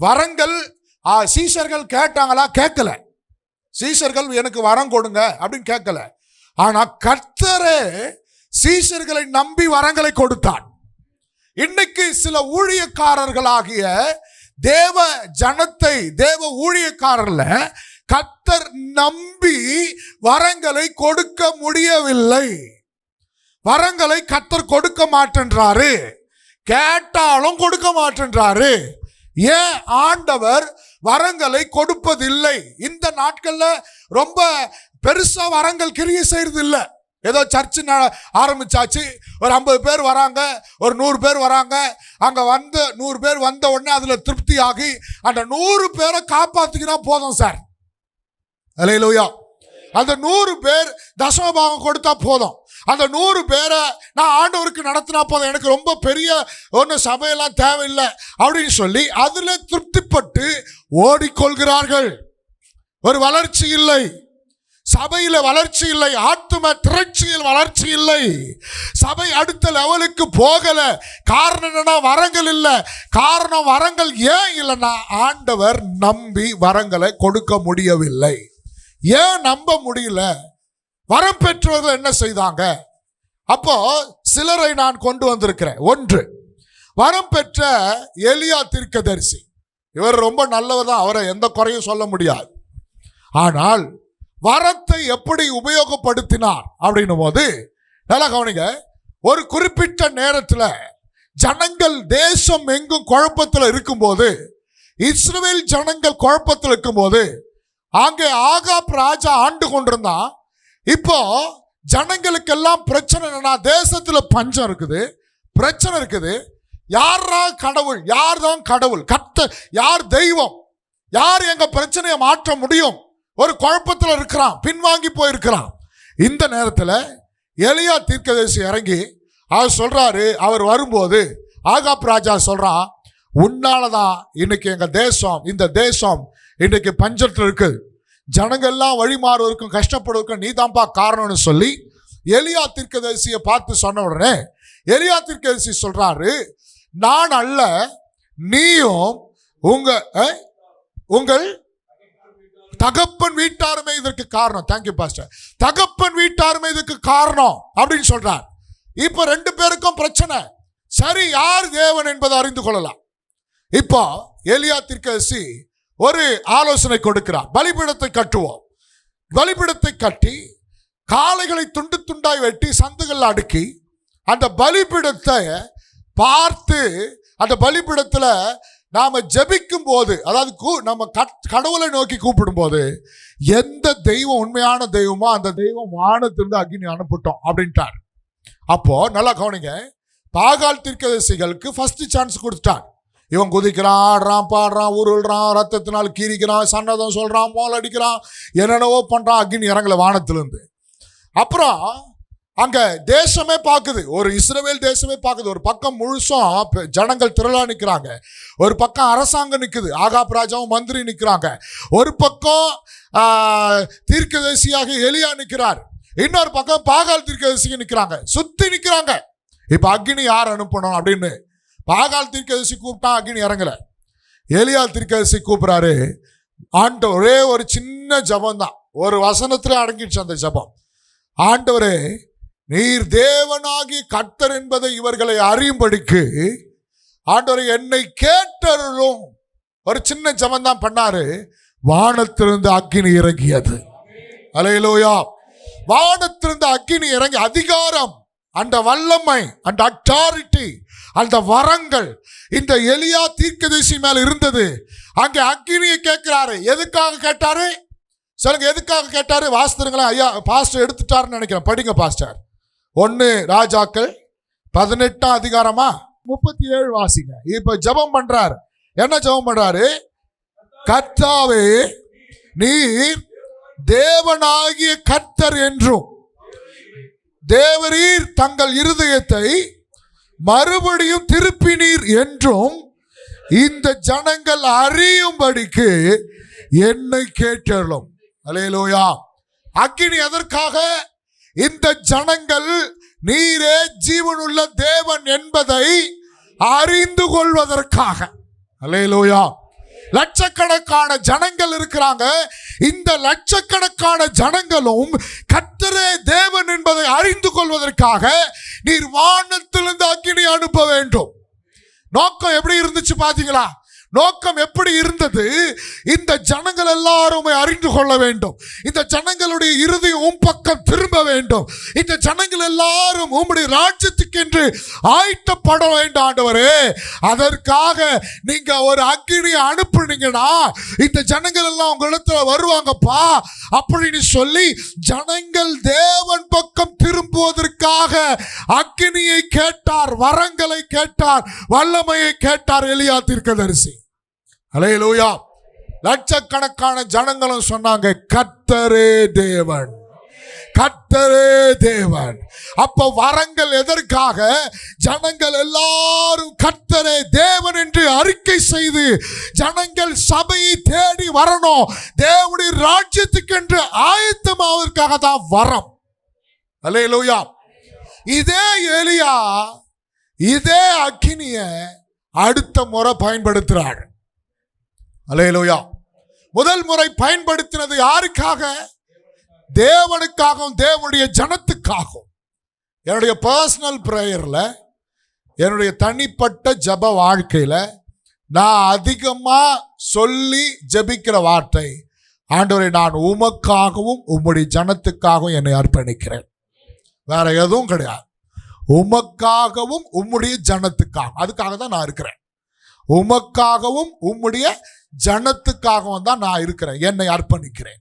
வரங்கள் சீஷர்கள் கேட்டாங்களா? கேட்கல. சீஷர்கள் எனக்கு வரம் கொடுங்க அப்படின்னு கேட்கல. ஆனா கர்த்தரே சீஷர்களை நம்பி வரங்களை கொடுத்தார். இன்னைக்கு சில ஊழியக்காரர்களாகிய தேவ ஜனத்தை, தேவ ஊழியக்காரர்ல கர்த்தர் நம்பி வரங்களை கொடுக்க முடியவில்லை. வரங்களை கர்த்தர் கொடுக்க மாட்டேன்றாரு. கேட்டாலும் கொடுக்க மாட்டேன்றாரு. ஏன் ஆண்டவர் வரங்களை கொடுப்பதில்லை? இந்த நாட்கள்ல ரொம்ப பெருசா வரங்கள் கிரியை செய்யறது இல்லை. ஏதோ சர்ச்சு ஆரம்பிச்சாச்சு, ஒரு 50 பேர் வராங்க, ஒரு 100 பேர் வராங்க. அங்க வந்து 100 பேர் வந்த உடனே அதுல திருப்தி ஆகி அந்த 100 பேரை காப்பாத்திக்கினா போதும் சார். அல்லேலூயா. அந்த 100 பேர் தசமபாகம் கொடுத்தா போதும். அந்த 100 பேரை நான் ஆண்டவருக்கு நடத்தினா போதும், எனக்கு ரொம்ப பெரிய ஒன்றும் சபையெல்லாம் தேவையில்லை அப்படின்னு சொல்லி அதுல திருப்திப்பட்டு ஓடிக்கொள்கிறார்கள். ஒரு வளர்ச்சி இல்லை, சபையில வளர்ச்சி இல்லை, ஆத்தும திரட்சியில் வளர்ச்சி இல்லை, சபை அடுத்த லெவலுக்கு போகல. காரணம் என்னன்னா வரங்கள் இல்லை. காரணம் வரங்கள் ஏன் இல்லைன்னா ஆண்டவர் நம்பி வரங்களை கொடுக்க முடியவில்லை. ஏன் நம்ப முடியல? வரம் பெற்றவர்கள் என்ன செய்தாங்க? அப்போ சிலரை நான் கொண்டு வந்திருக்கிறேன். ஒன்று, வரம் பெற்ற எலியா தீர்க்கதரிசி. இவர் ரொம்ப நல்லவர் தான், அவரை எந்த குறையும் சொல்ல முடியாது. ஆனால் வரத்தை எப்படி உபயோகப்படுத்தினார் அப்படின்னும் போது நல்லா கவனிங்க. ஒரு குறிப்பிட்ட நேரத்தில் ஜனங்கள் தேசம் எங்கும் குழப்பத்தில் இருக்கும்போது, இஸ்ரவேல் ஜனங்கள் குழப்பத்தில் இருக்கும்போது, அங்கே ஆகாப் ராஜா ஆண்டு கொண்டிருந்தான். இப்போ ஜனங்களுக்கெல்லாம் பிரச்சனை என்னன்னா, தேசத்துல பஞ்சம் இருக்குது, பிரச்சனை இருக்குது. யாரா கடவுள்? யார் தான் கடவுள்? யார் தெய்வம்? யார் எங்க பிரச்சனையை மாற்ற முடியும்? ஒரு குழப்பத்தில் இருக்கிறான், பின்வாங்கி போயிருக்கிறான். இந்த நேரத்தில் எலியா தீர்க்கதரிசி இறங்கி அவர் சொல்றாரு. அவர் வரும்போது ஆகாப் ராஜா சொல்றான், உன்னாலதான் இன்னைக்கு எங்க தேசம், இந்த தேசம் இன்னைக்கு பஞ்சத்தில் இருக்குது, ஜனங்கள்லாம் வழிமாறுவதற்கும் கஷ்டப்படுவதற்கும் நீ தான்ப்பா காரணம்னு சொல்லி எலியா தீர்க்கதரிசியை பார்த்து சொன்ன உடனே எலியா தீர்க்கதரிசி சொல்றாரு, நான் அல்ல, நீயும் உங்கள் தகப்பன் வீட்டாருமே இதற்கு காரணம். Thank you pastor. தகப்பன் வீட்டாருமே இதுக்கு காரணம் அப்படின்னு சொல்றார். இப்ப 2 பேருக்கும் பிரச்சனை. சரி, யார் தேவன் என்பதை அறிந்து கொள்ளலாம். இப்போ எலியா தீர்க்கதரிசி ஒரு ஆலோசனை கொடுக்கிறார். பலிபீடத்தை கட்டுவோம். பலிபீடத்தை கட்டி காளைகளை துண்டு துண்டாய் வெட்டி சந்துகள் அடுக்கி அந்த பலிபீடத்தை பார்த்து, அந்த பலிபீடத்துல நாம ஜெபிக்கும் போது, அதாவது நம்ம கடவுளை நோக்கி கூப்பிடும் போது, எந்த தெய்வம் உண்மையான தெய்வமோ அந்த தெய்வம் வானத்திலிருந்து அக்னி அனுப்பிட்டோம் அப்படின்ட்டார். அப்போ நல்லா கவனிங்க. பாகால் தீர்க்கதரிசிகளுக்கு ஃபர்ஸ்ட் சான்ஸ் கொடுத்துட்டார். இவன் குதிக்கிறான், ஆடுறான், பாடுறான், உருள்றான், ரத்தத்தினால் கீறிக்கிறான், சன்னதம் சொல்றான், மோல் அடிக்கிறான், என்னென்னவோ பண்றான். அக்னி இறங்கல வானத்திலிருந்து. அப்புறம் அங்க தேசமே பார்க்குது, ஒரு இஸ்ரவேல் தேசமே பார்க்குது. ஒரு பக்கம் முழுசும் ஜனங்கள் திரளா நிற்கிறாங்க, ஒரு பக்கம் அரசாங்கம் நிற்குது, ஆகாப் ராஜாவும் மந்திரி நிற்கிறாங்க, ஒரு பக்கம் தீர்க்கதரிசியாக எலியா நிற்கிறார், இன்னொரு பக்கம் பாகால் தீர்க்கதரிசி நிற்கிறாங்க, சுத்தி நிற்கிறாங்க. இப்ப அக்னி யார் அனுப்பணும் அப்படின்னு பாகால் தீர்க்கதரிசி கூப்பிட்டா அக்னி இறங்கல. எலியா தீர்க்கதரிசி கூப்பிடுறாரு. ஒரே ஒரு சின்ன ஜபம் தான், ஒரு வசனத்துல அடங்கிடுச்சு அந்த ஜபம். ஆண்டவரே, நீர் தேவனாகி கர்த்தர் என்பதை இவர்களை அறியும்படிக்கு ஆண்டவரே என்னை கேட்டருளும். ஒரு சின்ன ஜபம் தான் பண்ணாரு. வானத்திலிருந்து அக்கினி இறங்கியது. அல்லேலூயா. வானத்திலிருந்து அக்கினி இறங்கி அதிகாரம், அந்த வல்லமை, அந்த அத்தாரிட்டி, அந்த வரங்கள் இந்த எலியா தீர்க்கதரிசி மேல இருந்தது. அங்கே அக்கினியை கேட்கிறாரு. எதுக்காக கேட்டாரு சொல்லுங்க? எதுக்காக கேட்டாரு? வாசித்துருங்களேன். ஐயா பாஸ்டர் எடுத்துட்டாருன்னு நினைக்கிறேன், படிங்க பாஸ்டர். 1 ராஜாக்கள் 18 அதிகாரமா 37 வாசிங்க. இப்ப ஜெபம் பண்றாரு. என்ன ஜெபம் பண்றாரு? கர்த்தாவே, நீர் தேவனாகிய கர்த்தர் என்றும் தேவரீர் தங்கள் இருதயத்தை மறுபடியும் திருப்பினீர் என்றும் இந்த ஜனங்கள் அறியும்படிக்கு என்னை கேட்டருளும். அல்லேலூயா. அக்கினி எதற்காக? இந்த ஜனங்கள் நீரே ஜீவனுள்ள தேவன் என்பதை அறிந்து கொள்வதற்காக. அல்லேலூயா. லட்சக்கணக்கான ஜனங்கள் இருக்கிறாங்க. இந்த லட்சக்கணக்கான ஜனங்களும் கர்த்தரே தேவன் என்பதை அறிந்து கொள்வதற்காக நீர் வானத்திலிருந்து அக்கினி அனுப்ப வேண்டும். நோக்கம் எப்படி இருந்துச்சு பாத்தீங்களா? நோக்கம் எப்படி இருந்தது? இந்த ஜனங்கள் எல்லாருமே அறிந்து கொள்ள வேண்டும். இந்த ஜனங்களுடைய இருதயம் பக்கம் திரும்ப வேண்டும். இந்த ஜனங்கள் எல்லாரும் உம்முடைய ராஜ்யத்துக்கு என்று ஆயத்தப்பட வேண்டும் ஆண்டவரே. அதற்காக நீங்க ஒரு அக்கினியை அனுப்புனீங்கன்னா இந்த ஜனங்கள் எல்லாம் உங்க இடத்துல வருவாங்கப்பா அப்படின்னு சொல்லி ஜனங்கள் தேவன் பக்கம் திரும்புவதற்காக அக்கினியை கேட்டார், வரங்களை கேட்டார், வல்லமையை கேட்டார் எலியா தீர்க்கதரிசி. அல்லேலூயா. லட்சக்கணக்கான ஜனங்களும் சொன்னாங்க கர்த்தரே தேவன், கர்த்தரே தேவன். அப்ப வரங்கள் எதற்காக? ஜனங்கள் எல்லாரும் கர்த்தரே தேவன் என்று அறிக்கை செய்து ஜனங்கள் சபையை தேடி வரணும், தேவனுடைய ராஜ்யத்துக்கு என்று ஆயத்தமாவதற்காக தான் வரம். அல்லேலூயா. இதே எலியா இதே அக்கினிய அடுத்த முறை பயன்படுத்துறார். அல்லேலூயா. முதல் முறை பயன்படுத்தினது யாருக்காக? தேவனுக்காகவும் தேவனுடைய ஜனத்துக்காகவும். என்னுடைய பர்சனல் பிரேயர்ல, என்னுடைய தனிப்பட்ட ஜப வாழ்க்கையில நான் அதிகமா சொல்லி ஜபிக்கிற வார்த்தை, ஆண்டவரே நான் உமக்காகவும் உம்முடைய ஜனத்துக்காகவும் என்னை அர்ப்பணிக்கிறேன். வேற எதுவும் கிடையாது. உமக்காகவும் உம்முடைய ஜனத்துக்காகவும், அதுக்காக தான் நான் இருக்கிறேன். உமக்காகவும் உம்முடைய ஜனத்துக்காகவும் தான் நான் இருக்கிறேன், என்னை அர்ப்பணிக்கிறேன்.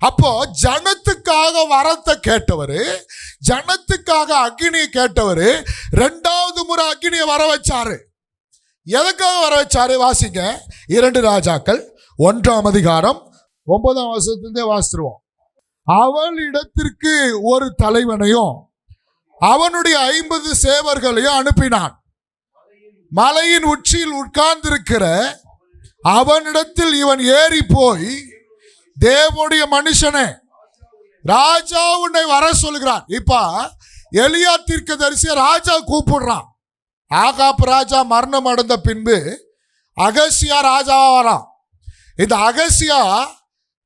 அப்போ ஜனத்துக்காக வரத்தை கேட்டவர், ஜனத்துக்காக அக்கினியை கேட்டவர் இரண்டாவது முறை அக்கினியை வர வச்சாரு. எதுக்காக வர வச்சாரு? வாசிங்க 2 ராஜாக்கள் 1ஆம் அதிகாரம் 9ஆம் வசனத்திலிருந்தே வாசித்துருவோம். அவள் இடத்திற்கு ஒரு தலைவனையும் அவனுடைய 50 சேவர்களையும் அனுப்பினான். மலையின் உச்சியில் உட்கார்ந்திருக்கிற அவனிடத்தில் இவன் ஏறி போய், தேவனுடைய மனுஷனே, ராஜா உன்னை வர சொல்கிறான். இப்ப எலியா தீர்க்கதரிசியை ராஜா கூப்பிடுறான். ஆகாப் ராஜா மரணம் அடைந்த பின்பு அகசியா ராஜாவா வரான். இந்த அகசியா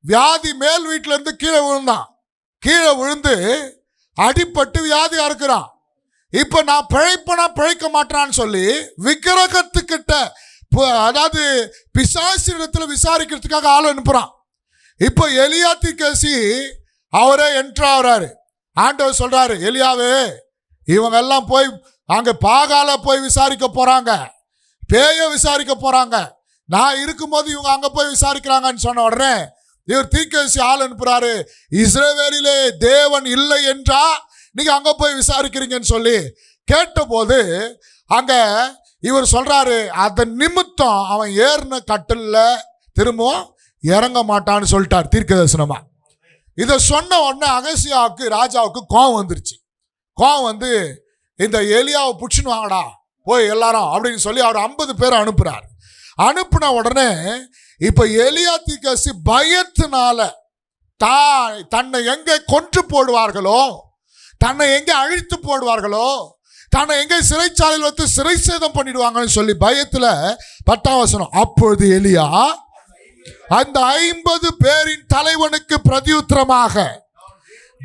வியாதி மேல் வீட்டில இருந்து கீழே விழுந்தான். கீழே விழுந்து அடிபட்டு வியாதியா இருக்கிறான். இப்ப நான் பிழைப்பனா பிழைக்க மாட்டான்னு சொல்லி விக்கிரகத்துக்கிட்ட, அதாவது பிசாசிடத்துல விசாரிக்கிறதுக்காக ஆள் அனுப்புறான். இப்போ எலியா தீர்க்கதரிசி அவரே என்ட்ரு ஆகிறாரு. ஆண்டவர் சொல்றாரு, எலியாவே இவங்க எல்லாம் போய் அங்க பாகால போய் விசாரிக்க போறாங்க, பேய விசாரிக்க போறாங்க. நான் இருக்கும்போது இவங்க அங்க போய் விசாரிக்கிறாங்கன்னு சொன்ன உடனே இவர் தீர்க்கதரிசி ஆள் அனுப்புறாரு. இஸ்ரவேலிலே தேவன் இல்லை என்றா நீங்க அங்க போய் விசாரிக்கிறீங்கன்னு சொல்லி கேட்டபோது அங்க இவர் சொல்றாரு, அதன் நிமித்தம் அவன் ஏறின கட்டில்ல திரும்பவும் இறங்க மாட்டான்னு சொல்லிட்டார் தீர்க்கதரிசனமா. இதை சொன்ன உடனே அகசியாவுக்கு ராஜாவுக்கு கோவம் வந்துருச்சு. கோவம் வந்து இந்த எலியாவை பிடிச்சுன்னு வாங்கடா போய் எல்லாரும் அப்படின்னு சொல்லி அவர் 50 பேரை அனுப்புறாரு. அனுப்புன உடனே இப்ப எலியா தீர்க்கதரிசி பயத்தினால தன்னை எங்கே கொன்று போடுவார்களோ, தன்னை எங்கே அழித்து போடுவார்களோ, தன்னை எங்கே சிறைச்சாலையில் வந்து சிறை சேதம் பண்ணிடுவாங்கன்னு சொல்லி பயத்துல 10ஆம் வசனம், அப்பொழுது எலியா அந்த 50 பேரின் தலைவனுக்கு பிரதியுத்தரமாக,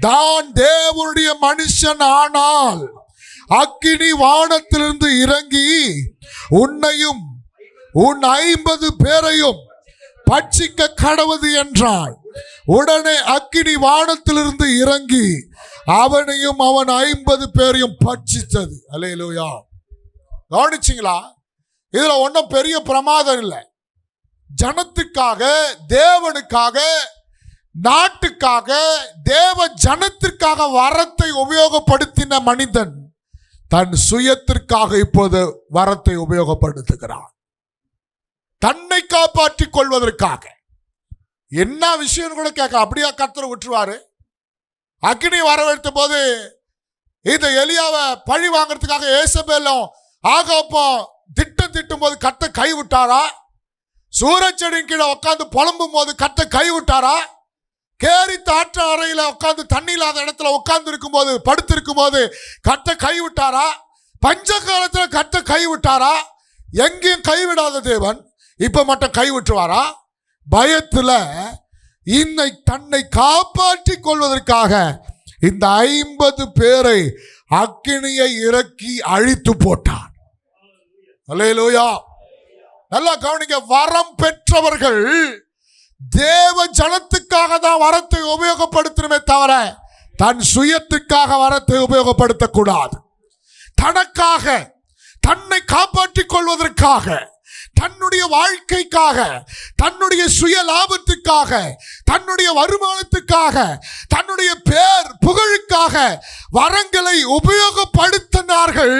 தான் தேவனுடைய மனுஷன் ஆனால் அக்கினி வானத்திலிருந்து இறங்கி உன்னையும் உன் 50 பேரையும் பட்சிக்க கடவது என்றான். உடனே அக்கினி வானத்திலிருந்து இறங்கி அவனையும் அவன் 50 பேரையும் பட்சித்தது. அல்லேலூயா. கவனிச்சிங்களா? இதுல ஒன்றும் பெரிய பிரமாதம் இல்லை. ஜனத்துக்காக, தேவனுக்காக, நாட்டுக்காக, தேவ ஜனத்திற்காக வரத்தை உபயோகப்படுத்தின மனிதன் தன் சுயத்திற்காக இப்போது வரத்தை உபயோகப்படுத்துகிறான். தன்னை காப்பாற்றிக் கொள்வதற்காக. என்ன விஷயம் கூட கேட்க, அப்படியா கர்த்தர் விட்டுருவாரு? அக்கினி வரவழைத்த போது இந்த எலியாவை பழி வாங்கறதுக்காக ஏசபேலும் ஆகாப்பும் திட்டும் போது கர்த்தர் கை விட்டாரா? சூரச்செடியின் கீழே உட்காந்து புலம்பும் போது கர்த்தர் கை விட்டாரா? கேரி தாற்ற அறையில உட்கார்ந்து தண்ணி இல்லாத இடத்துல உட்கார்ந்து இருக்கும் போது, படுத்திருக்கும் போது கர்த்தர் கைவிட்டாரா? பஞ்ச காலத்துல கர்த்தர் கைவிட்டாரா? எங்கேயும் கைவிடாத தேவன் இப்ப மட்டும் கைவிட்டுவாரா? பயத்துல தன்னை காப்பாற்றிக் கொள்வதற்காக இந்த 50 பேரை அக்கினியை இறக்கி அழித்து போட்டான். அல்லேலூயா. நல்லா கவனிங்க. வரம் பெற்றவர்கள் தேவ ஜனத்துக்காக தான் வரத்தை உபயோகப்படுத்தணுமே தவிர தன் சுயத்துக்காக வரத்தை உபயோகப்படுத்தக்கூடாது. தனக்காக, தன்னை காப்பாற்றிக் கொள்வதற்காக, தன்னுடைய வாழ்க்கைக்காக, தன்னுடைய சுய லாபத்துக்காக, தன்னுடைய வருமானத்துக்காக, தன்னுடைய பேர் புகழுக்காக வரங்களை உபயோகப்படுத்தினார்கள்.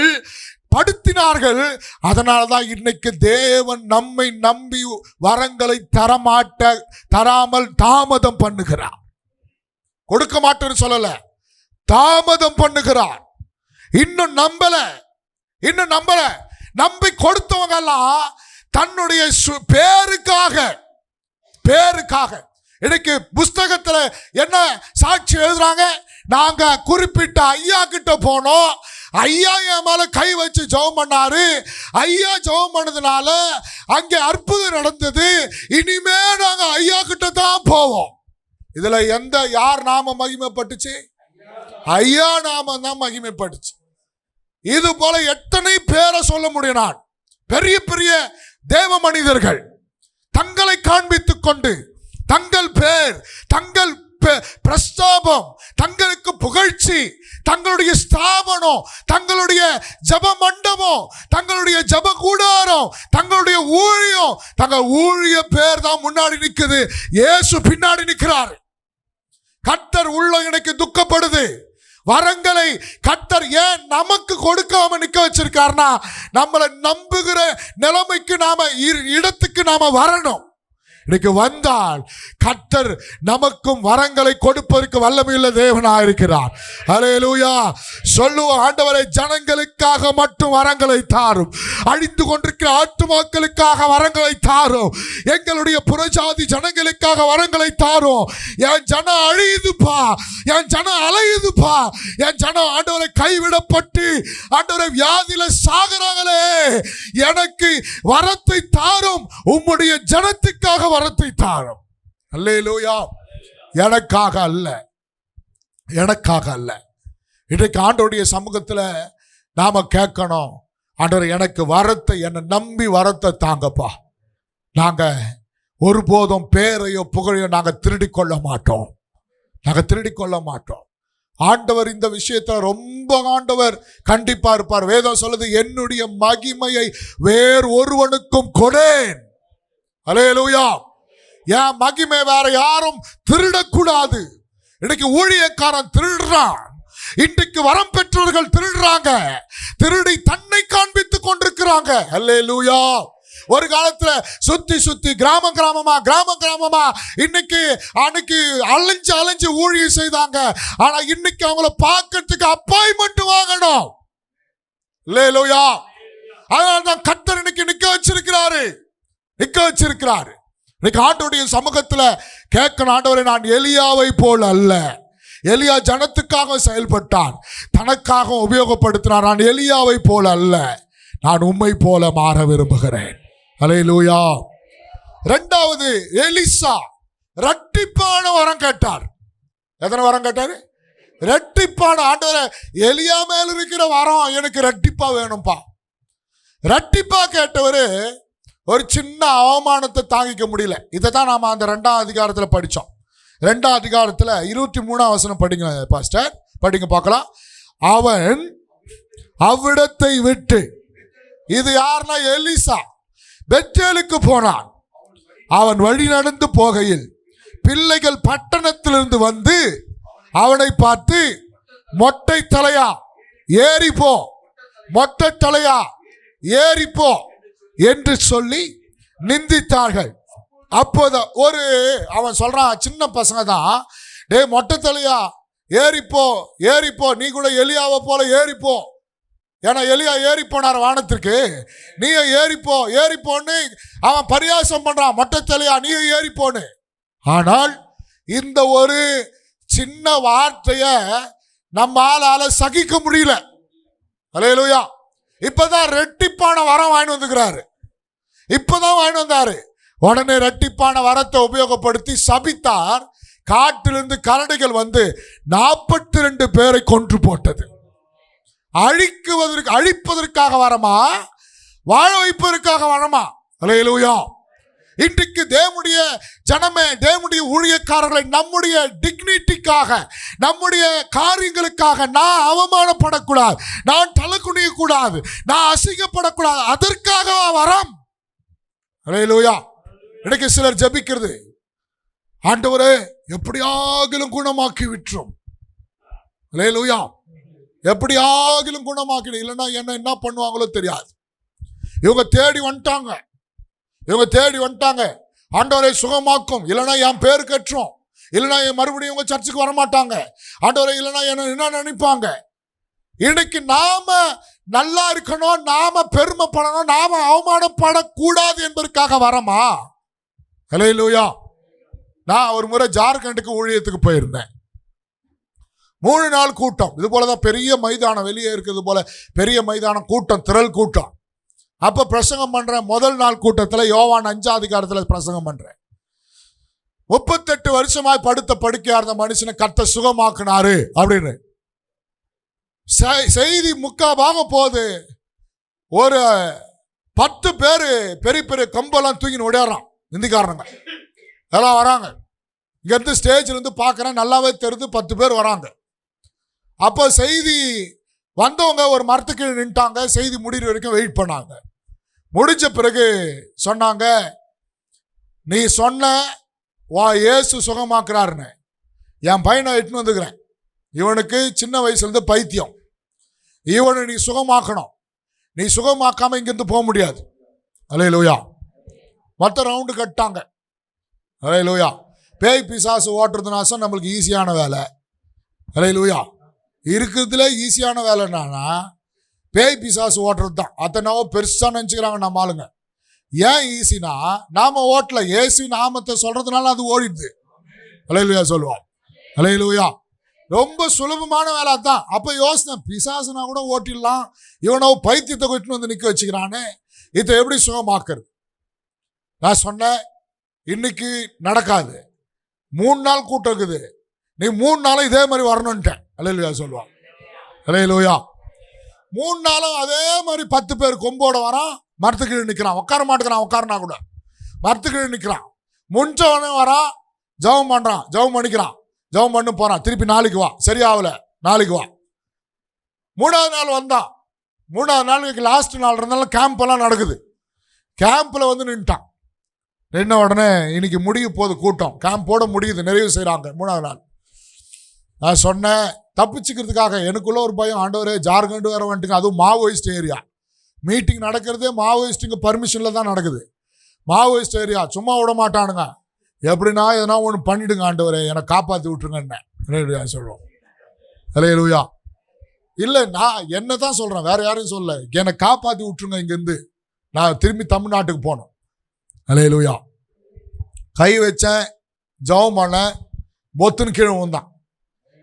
அதனால்தான் இன்னைக்கு தேவன் நம்மை நம்பி வரங்களை தராமல் தாமதம் பண்ணுகிறார். கொடுக்க மாட்டேன்னு சொல்லல, தாமதம் பண்ணுகிறார். இன்னும் நம்பல. நம்பி கொடுத்தவங்க எல்லாம் தன்னுடைய பேருக்காக இன்னைக்கு புஸ்தகத்துல என்ன சாட்சி எழுதுறாங்க? நாங்க குறிப்பிட்ட ஐயா கிட்ட போனோம், ஐயா என் மேல கை வச்சு ஜெபம் பண்ணாரு, ஐயா ஜெபம் பண்ணதுனால அங்கே அற்புதம் நடந்தது, இனிமே நாங்க ஐயா கிட்ட தான் போவோம். இதுல யார் நாம மகிமைப்பட்டுச்சு? ஐயா நாம தான் மகிமைப்பட்டுச்சு. இது போல எத்தனை பேரை சொல்ல முடியும்? நான் பெரிய பெரிய தேவ மனிதர்கள் தங்களை காண்பித்துக் கொண்டு தங்கள் பேர், தங்கள் பிரஸ்தாபம், தங்களுக்கு புகழ்ச்சி, தங்களுடைய ஸ்தாபனம், தங்களுடைய ஜப மண்டபம், தங்களுடைய ஜப கூடாரம், தங்களுடைய ஊழியம், தங்கள் ஊழிய பேர் தான் முன்னாடி நிற்குது. இயேசு பின்னாடி நிற்கிறார். கர்த்தர் உள்ள எனக்கு துக்கப்படுது. வரங்களை கர்த்தர் ஏன் நமக்கு கொடுக்காம நிக்க வச்சிருக்காருன்னா, நம்மளை நம்புகிற நிலைமைக்கு இடத்துக்கு நாம வரணும். இன்னைக்கு வந்தால் கர்த்தர் நமக்கும் வரங்களை கொடுப்பதற்கு வல்லமையுள்ள தேவனாக இருக்கிறார். அல்லேலூயா. சொல்லுவோம், ஆண்டவரே ஜனங்களுக்காக மட்டும் வரங்களை தாரும், அழிந்து கொண்டிருக்கிற ஆத்துமாக்களுக்காக வரங்களை தாரும், எங்களுடைய புறஜாதி ஜனங்களுக்காக வரங்களை தாரும். என் ஜனம் அழியுதுப்பா, என் ஜனம் அலையுதுப்பா, என் ஜனம் ஆண்டவரை கைவிடப்பட்டு ஆண்டவரை வியாதியில சாகுறாங்களே, எனக்கு வரத்தை தாரும், உம்முடைய ஜனத்துக்காக வரத்தை தாரும். அல்லேலூயா. எனக்காக அல்ல. இன்றைக்கு ஆண்டவருடைய சமூகத்துல நாம கேட்கணும், ஆண்டவர் எனக்கு வரத்தை, என்னை நம்பி வரத்தை தாங்கப்பா. நாங்க ஒருபோதும் பேரையோ புகழையோ நாங்க திருடிக்கொள்ள மாட்டோம். ஆண்டவர் இந்த விஷயத்துல ரொம்ப ஆண்டவர் கண்டிப்பா இருப்பார். வேதம் சொல்லுது, என்னுடைய மகிமையை வேறு ஒருவனுக்கும் கொடேன். அல்லேலூயா. என் மகிமை வேற யாரும் திருடக்கூடாது. இன்னைக்கு ஊழியக்காரன் திருடுறான், இன்றைக்கு வரம் பெற்றவர்கள் திருடுறாங்க, திருடி தன்னை காண்பித்துக் கொண்டிருக்கிறாங்க. அல்லேலூயா. ஒரு காலத்துல சுத்தி கிராமமா இன்னைக்கு அலைஞ்சு ஊழியம் செய்தாங்க. ஆனா இன்னைக்கு அவங்கள பார்க்கறதுக்கு அப்பாயின்மெண்ட் வாங்கணும். அல்லேலூயா. அதனால்தான் கர்த்தர் இன்னைக்கு நிக்க வச்சிருக்கிறாரு. இன்னைக்கு ஆண்டவருடைய சமூகத்துல கேட்கணும், ஆண்டவரே நான் எலியாவை போல அல்ல. எலியா ஜனத்துக்காக செயல்பட்டான், தனக்காக உபயோகப்படுத்தினார். நான் எலியாவை போல அல்ல, நான் உம்மை போல மாற விரும்புகிறேன். அல்லேலூயா. இரண்டாவது, எலிசா இரட்டிப்பான வரம் கேட்டார். எத்தனை வரம் கேட்டாரு? இரட்டிப்பான. ஆண்டவரே எலியா மேல இருக்கிற வரம் எனக்கு இரட்டிப்பா வேணும்பா. இரட்டிப்பா கேட்டவரு ஒரு சின்ன அவமானத்தை தாங்கிக்க முடியல. இதை தான் நாம அந்த 2ஆம் அதிகாரத்தில் படித்தோம். 2ஆம் அதிகாரத்தில் 23ஆம் வசனம் படிங்க பாஸ்டர், படிங்க பார்க்கலாம். அவன் அவ்விடத்தை விட்டு, இது யாருன்னா எலிசா, பெத்தேலுக்கு போனான். அவன் வழி நடந்து போகையில் பிள்ளைகள் பட்டணத்திலிருந்து வந்து அவனை பார்த்து, மொட்டை தலையா ஏறிப்போ, மொட்டை தலையா ஏறிப்போ என்று சொல்லி நிந்தித்தார்கள். அப்போது அவன் சொல்றான், சின்ன பசங்க தான், டே மொட்டை தலையா ஏறிப்போ, நீ கூட எலியாவை போல ஏறிப்போ. ஏன்னா எலியா ஏறி போனார் வானத்திற்கு, நீயும் ஏறிப்போன்னு அவன் பரியாசம் பண்றான். மொட்டை தலையா நீயும் ஏறிப்போன்னு. ஆனால் இந்த ஒரு சின்ன வார்த்தைய நம்மால சகிக்க முடியல. அல்லேலூயா. இப்பதான் ரெட்டிப்பான வரம் வாங்கி வந்துக்கிறாரு. இப்பதான் வாங்கி வந்தாரு. உடனே ரெட்டிப்பான வரத்தை உபயோகப்படுத்தி சபித்தார். காட்டிலிருந்து கரடிகள் வந்து 42 பேரை கொன்று போட்டது. அழிப்பதற்காக வரமா, வாழ வைப்பதற்காக வரமா? அல்லேலூயா. இன்றைக்கு தேவனுடைய ஜனமே, தேவனுடைய ஊழியக்காரர்களை நம்முடைய டிக்னிட்டிக்காக, நம்முடைய காரியங்களுக்காக நான் அவமானப்படக்கூடாது, நான் தலை குனியக்கூடாது, நான் அசிங்கப்படக்கூடாது, அதற்காக வரம். அல்லேலூயா. இன்னைக்கு சிலர் ஜெபிக்கிறது, ஆண்டவரே எப்படியாகிலும் குணமாக்கி விட்டுரும். அல்லேலூயா. எப்படியாகிலும் குணமாக்கி, இல்லைன்னா என்ன பண்ணுவாங்களோ தெரியாது. இவங்க தேடி வந்துட்டாங்க. ஆண்டவரை சுகமாக்கும், இல்லைன்னா என் பேர் கற்றும், இல்லைன்னா என் மறுபடியும் இவங்க சர்ச்சுக்கு வரமாட்டாங்க. ஆண்டவரை இல்லைன்னா என்ன நினைப்பாங்க. இன்னைக்கு நாம நல்லா இருக்கணும், நாம பெருமைப்படணும், நாம அவமானப்படக்கூடாது என்பதற்காக வரமா? அல்லேலூயா. நான் ஒரு முறை ஜார்க்கண்டுக்கு ஊழியத்துக்கு போயிருந்தேன். 3 நாள் கூட்டம். இது போலதான் பெரிய மைதானம், வெளியே இருக்கிறது போல பெரிய மைதானம், கூட்டம், திரள் கூட்டம். அப்ப பிரசங்கம் பண்றேன். முதல் நாள் கூட்டத்தில் யோவான் 5ஆம் அதிகாரத்தில் பிரசங்கம் பண்றேன். 38 வருஷமாய் படுத்த படுக்கையா இருந்த மனுஷனை கர்த்தர் சுகமாக்குனாரு அப்படின்னு செய்தி முக்காபாக போகுது. ஒரு 10 பேர் பெரிய பெரிய கம்பெல்லாம் தூக்கின்னு ஓடிடுறான். இந்திக்காரங்க எல்லாம் வராங்க. இங்கேருந்து ஸ்டேஜ்ல இருந்து பார்க்குறேன், நல்லாவே தெரிஞ்சு 10 பேர் வராங்க. அப்போ செய்தி வந்தவங்க ஒரு மரத்துக்கு நின்ட்டாங்க. செய்தி முடிகிற வரைக்கும் வெயிட் பண்ணாங்க. முடிஞ்ச பிறகு சொன்னாங்க, நீ சொன்ன இயேசு சுகமாக்குறாருன்னு. என் பையனை இட்டுன்னு வந்துக்கிறேன். இவனுக்கு சின்ன வயசுலேருந்து பைத்தியம். இவனை நீ சுகமாக்கணும். நீ சுகமாக்காம இங்கிருந்து போக முடியாது. அல்லேலூயா. மற்ற ரவுண்டு கட்டாங்க. அல்லேலூயா. பேய் பிசாசு ஓட்டுறதுனாசம் நம்மளுக்கு ஈஸியான வேலை. அல்லேலூயா. இருக்கிறதுல ஈஸியான வேலை என்னன்னா பேய் பிசாசு ஓட்டுறது தான். அத்தனாவோ பெருசாக நினச்சிக்கிறாங்க நம்ம ஆளுங்க. ஏன் ஈஸினா, நாம ஓட்டல, இயேசு நாமத்தை சொல்றதுனால அது ஓடிடுது. அல்லேலூயா சொல்லுவோம். அல்லேலூயா. ரொம்ப சுலபமான வேலை தான். அப்போ யோசனை, பிசாசுனா கூட ஓட்டிடலாம், இவனோ பைத்தியத்தை கொட்டின்னு வந்து நிற்க வச்சுக்கிறானே, இதை எப்படி சுகமாக்குறது? நான் சொன்னேன், இன்னைக்கு நடக்காது. 3 நாள் கூட்டம் இருக்குது, நீ 3 நாளும் இதே மாதிரி வரணுன்ட்டேன். அல்லேலூயா சொல்லுவான். அல்லேலூயா. 3 நாளும் அதே மாதிரி 10 பேர் கொம்போட வரான். மரத்துக்கு நிற்கிறான், உட்கார மாட்டேங்கிறான். உட்காரனா கூட மரத்துக்கு நிற்கிறான். முடிஞ்சவனே வரான், ஜெபம் பண்றான், ஜெபம் பண்ணிக்கிறான், ஜெபம் பண்ணு போறான். திருப்பி நாளைக்கு வா, சரியாகல, நாளைக்கு வா. 3ஆவது நாள் வந்தான். 3ஆவது நாளுக்கு லாஸ்ட் நாள் இருந்தாலும் கேம்ப் எல்லாம் நடக்குது. கேம்பில் வந்து நின்ட்டான். நின்ன உடனே இன்னைக்கு முடிய போகுது கூட்டம், கேம்போட முடியுது, நிறைவு செய்கிறாங்க 3ஆவது நாள். நான் சொன்னேன், தப்பிச்சுக்கிறதுக்காக எனக்குள்ள ஒரு பயம், ஆண்டவரே ஜார்க்கண்ட் வர வந்துட்டுங்க, அதுவும் மாவோயிஸ்ட் ஏரியா. மீட்டிங் நடக்கிறதே மாவோயிஸ்ட்டுங்க பர்மிஷனில் தான் நடக்குது. மாவோயிஸ்ட் ஏரியா, சும்மா விட மாட்டானுங்க. எப்படின்னா எதனா ஒன்று பண்ணிடுங்க ஆண்டவரே, என்னை காப்பாற்றி விட்டுருங்கன்னு சொல்லுவோம். அல்லேலூயா. இல்லை, நான் என்ன தான் சொல்கிறேன், வேற யாரையும் சொல்ல, என்னை காப்பாற்றி விட்டுருங்க, இங்கேருந்து நான் திரும்பி தமிழ்நாட்டுக்கு போனோம். அல்லேலூயா. கை வச்சேன், ஜெபம் பண்ணேன், பொத்துன்னு கீழே ஊந்தான்.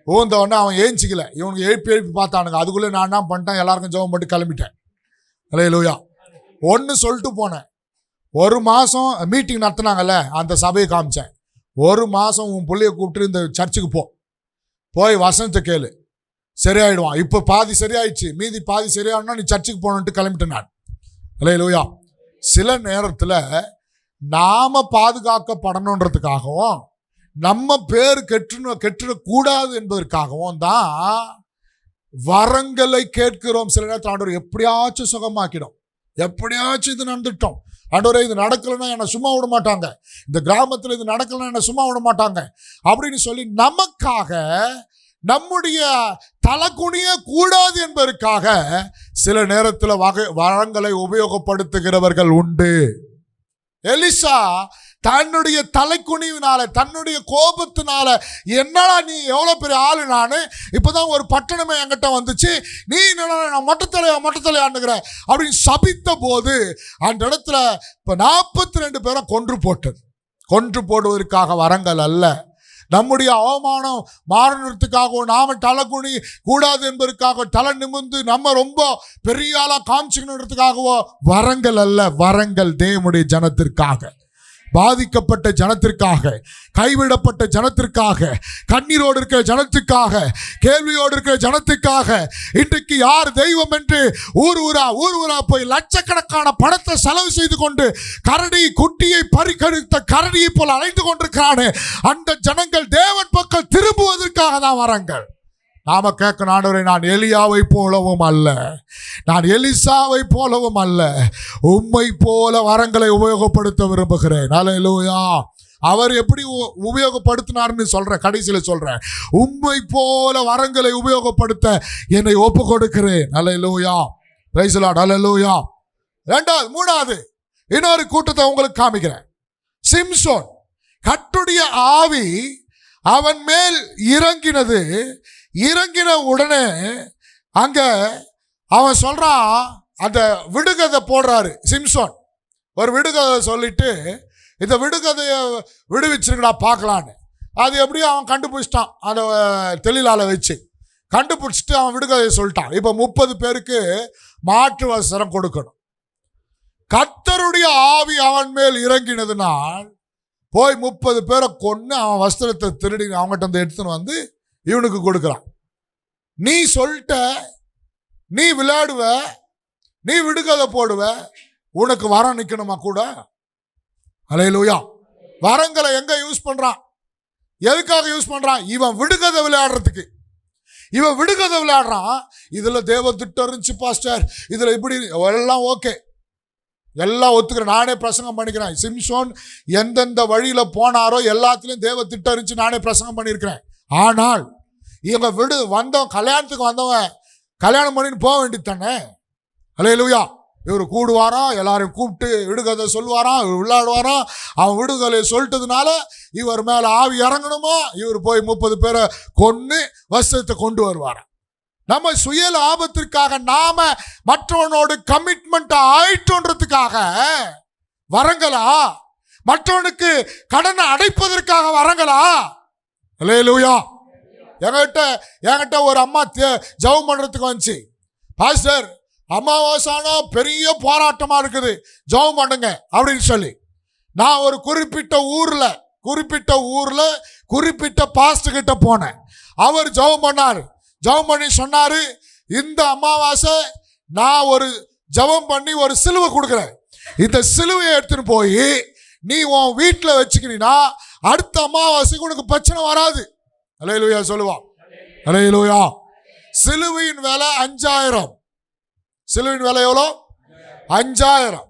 ஊந்த உடனே அவன் ஏஞ்சிக்கல, இவனுக்கு எழுப்பி பார்த்தானுங்க. அதுக்குள்ளே நான் என்ன பண்ணிட்டேன், எல்லாருக்கும் ஜெபம் பண்ணி கிளம்பிட்டேன். அல்லேலூயா. ஒன்று சொல்லிட்டு போனேன். 1 மாதம் மீட்டிங் நடத்தினாங்கல்ல, அந்த சபையை காமிச்சேன். 1 மாதம் உன் பிள்ளைய கூப்பிட்டு இந்த சர்ச்சுக்கு போய் வசனத்தை கேளு, சரியாயிடுவான். இப்போ பாதி சரியாயிடுச்சு, மீதி பாதி சரியாகணும்னா நீ சர்ச்சுக்கு போகணுன்ட்டு கிளம்பிட்டேன் நான். அல்லேலூயா. சில நேரத்தில் நாம பாதுகாக்கப்படணுன்றதுக்காகவும் நம்ம பேர் கெட்டுடக்கூடாது என்பதற்காகவும் தான் வரங்களை கேட்கிறோம். சில நேரத்தில் ஆண்டவர் எப்படியாச்சும் சுகமாக்கிடும், எப்படியாச்சும் இது நடந்துட்டோம், ஆண்டவரே இது நடக்கலைன்னா என்னை சும்மா விட மாட்டாங்க, இந்த கிராமத்தில் இது நடக்கலைன்னா என்னை சும்மா விட மாட்டாங்க அப்படின்னு சொல்லி நமக்காக நம்முடைய தலைக்குனிய கூடாது என்பதற்காக சில நேரத்தில் வரங்களை உபயோகப்படுத்துகிறவர்கள் உண்டு. எலிசா தன்னுடைய தலைக்குனிவினால, தன்னுடைய கோபத்தினால, என்னடா நீ எவ்வளோ பெரிய ஆளு, நான் இப்போதான் ஒரு பட்டணமே என்கிட்ட வந்துச்சு, நீ நான் மொட்டத்தலையாண்டுகிற அப்படின்னு சபித்த போது அந்த இடத்துல இப்போ 42 பேரை கொன்று போட்டது. கொன்று போடுவதற்காக வரங்கள் அல்ல, நம்முடைய அவமானம் மாறணுறதுக்காகவும் நாம தலை குனி கூடாது என்பதற்காக தலை நிமிர்ந்து நம்ம ரொம்ப பெரிய ஆளா காமிச்சுக்கணுன்றதுக்காகவோ வரங்கள் அல்ல. வரங்கள் தேவனுடைய ஜனத்திற்காக, பாதிக்கப்பட்ட ஜனத்திற்காக, கைவிடப்பட்ட ஜனத்திற்காக, கண்ணீரோடு இருக்கிற ஜனத்திற்காக, கேள்வியோடு இருக்கிற ஜனத்திற்காக. இன்றைக்கு யார் தெய்வம் என்று ஊர் ஊரா போய் லட்சக்கணக்கான பணத்தை செலவு செய்து கொண்டு கரடி குட்டியை பறிக்கெடுத்த கரடியை போல் அழைத்து கொண்டிருக்கிறானே, அந்த ஜனங்கள் தேவன் பக்கம் திரும்புவதற்காக தான் வரங்கள். நாம கேட்க, ஆண்டவரே, நான் எலியாவை போலவும் அல்ல, நான் எலிசாவை போலவும் அல்ல, உம்மை போல வரங்களை உபயோகப்படுத்த விரும்புகிறேன். அல்லேலூயா. அவர் எப்படி உபயோகப்படுத்தினார்னு சொல்றேன், கடைசியில சொல்றேன். உம்மை போல வரங்களை உபயோகப்படுத்த என்னை ஒப்பு கொடுக்கிறேன். Hallelujah. Praise the Lord. Hallelujah. மூணாவது இன்னொரு கூட்டத்தை உங்களுக்கு காமிக்கிறேன். சிம்சோன். கர்த்தருடைய ஆவி அவன் மேல் இறங்கினது. இறங்கின உடனே அங்க அவன் சொல்றான், அந்த விடுகதை போடுறாரு சிம்சோன். ஒரு விடுகதை சொல்லிட்டு, இந்த விடுகதையை விடுவிச்சிருக்கா பார்க்கலான்னு. அது எப்படியும் அவன் கண்டுபிடிச்சிட்டான், அந்த தெளிலால வச்சு கண்டுபிடிச்சிட்டு அவன் விடுகதையை சொல்லிட்டான். இப்போ 30 பேருக்கு மாற்று வஸ்திரம் கொடுக்கணும். கர்த்தருடைய ஆவி அவன் மேல் இறங்கினதுனால் போய் 30 பேரை கொன்று அவன் வஸ்திரத்தை திருடி அவங்ககிட்ட வந்து எடுத்துன்னு வந்து இவனுக்கு கொடுக்குறான். நீ சொல்லிட்ட, நீ விளையாடுவ, நீ விடுகதை போடுவ, உனக்கு வரம் நிற்கணுமா கூட? அல்லேலூயா. வரங்களை எங்க யூஸ் பண்றான்? எதுக்காக யூஸ் பண்றான்? இவன் விடுகதை விளையாடுறதுக்கு. இவன் விடுகதை விளையாடுறான். இதுல தேவ திட்டம் இருந்துச்சு பாஸ்டர், இதுல இப்படி எல்லாம் ஓகே, எல்லாம் ஒத்துக்கிறேன், நானே பிரசங்கம் பண்ணிக்கிறேன். சிம்சோன் எந்தெந்த வழியில போனாரோ எல்லாத்துலயும் தேவ திட்டம் இருந்துச்சு, நானே பிரசங்கம் பண்ணியிருக்கிறேன். ஆனால் இவங்க வந்தவன், கல்யாணத்துக்கு வந்தவன் கல்யாணம் பண்ணின்னு போக வேண்டியது தானே. அல்லேலூயா. இவர் கூடுவாராம், எல்லாரையும் கூப்பிட்டு விடுகதை சொல்லுவாராம், இவர் விளையாடுவாராம். அவன் விடுகதையை சொல்லிட்டதுனால இவர் மேல ஆவி இறங்கணுமா, இவர் போய் 30 பேரை கொன்று வஸ்திரத்தை கொண்டு வருவாராம். நம்ம சுய லாபத்திற்காக, நாம மற்றவனோடு கமிட்மெண்ட் ஆயிட்டோன்றதுக்காக வரங்களா? மற்றவனுக்கு கடனை அடைப்பதற்காக வரங்களா? அல்லேலூயா. என்கிட்ட ஒரு அம்மா ஜெபம் பண்றதுக்கு வந்துச்சு. பாஸ்டர், அமாவாசைனா பெரிய போராட்டமா இருக்குது, ஜெபம் பண்ணுங்க அப்படின்னு சொல்லி. நான் ஒரு குறிப்பிட்ட ஊர்ல குறிப்பிட்ட பாஸ்டர் கிட்ட போனேன். அவர் ஜெபம் பண்ணாரு. ஜெபம் பண்ணி சொன்னாரு, இந்த அமாவாசை நான் ஒரு ஜெபம் பண்ணி ஒரு சிலுவை கொடுக்குறேன், இந்த சிலுவையை எடுத்துன்னு போய் நீ உன் வீட்டில் வச்சுக்கினா அடுத்த அமாவாசைக்கு உனக்கு பிரச்சனை வராது. அல்லேலூயா சொல்லுவான். அல்லேலூயா. சிலுவையின் விலை 5000. சிலுவையின் விலை எவ்வளோ? 5000.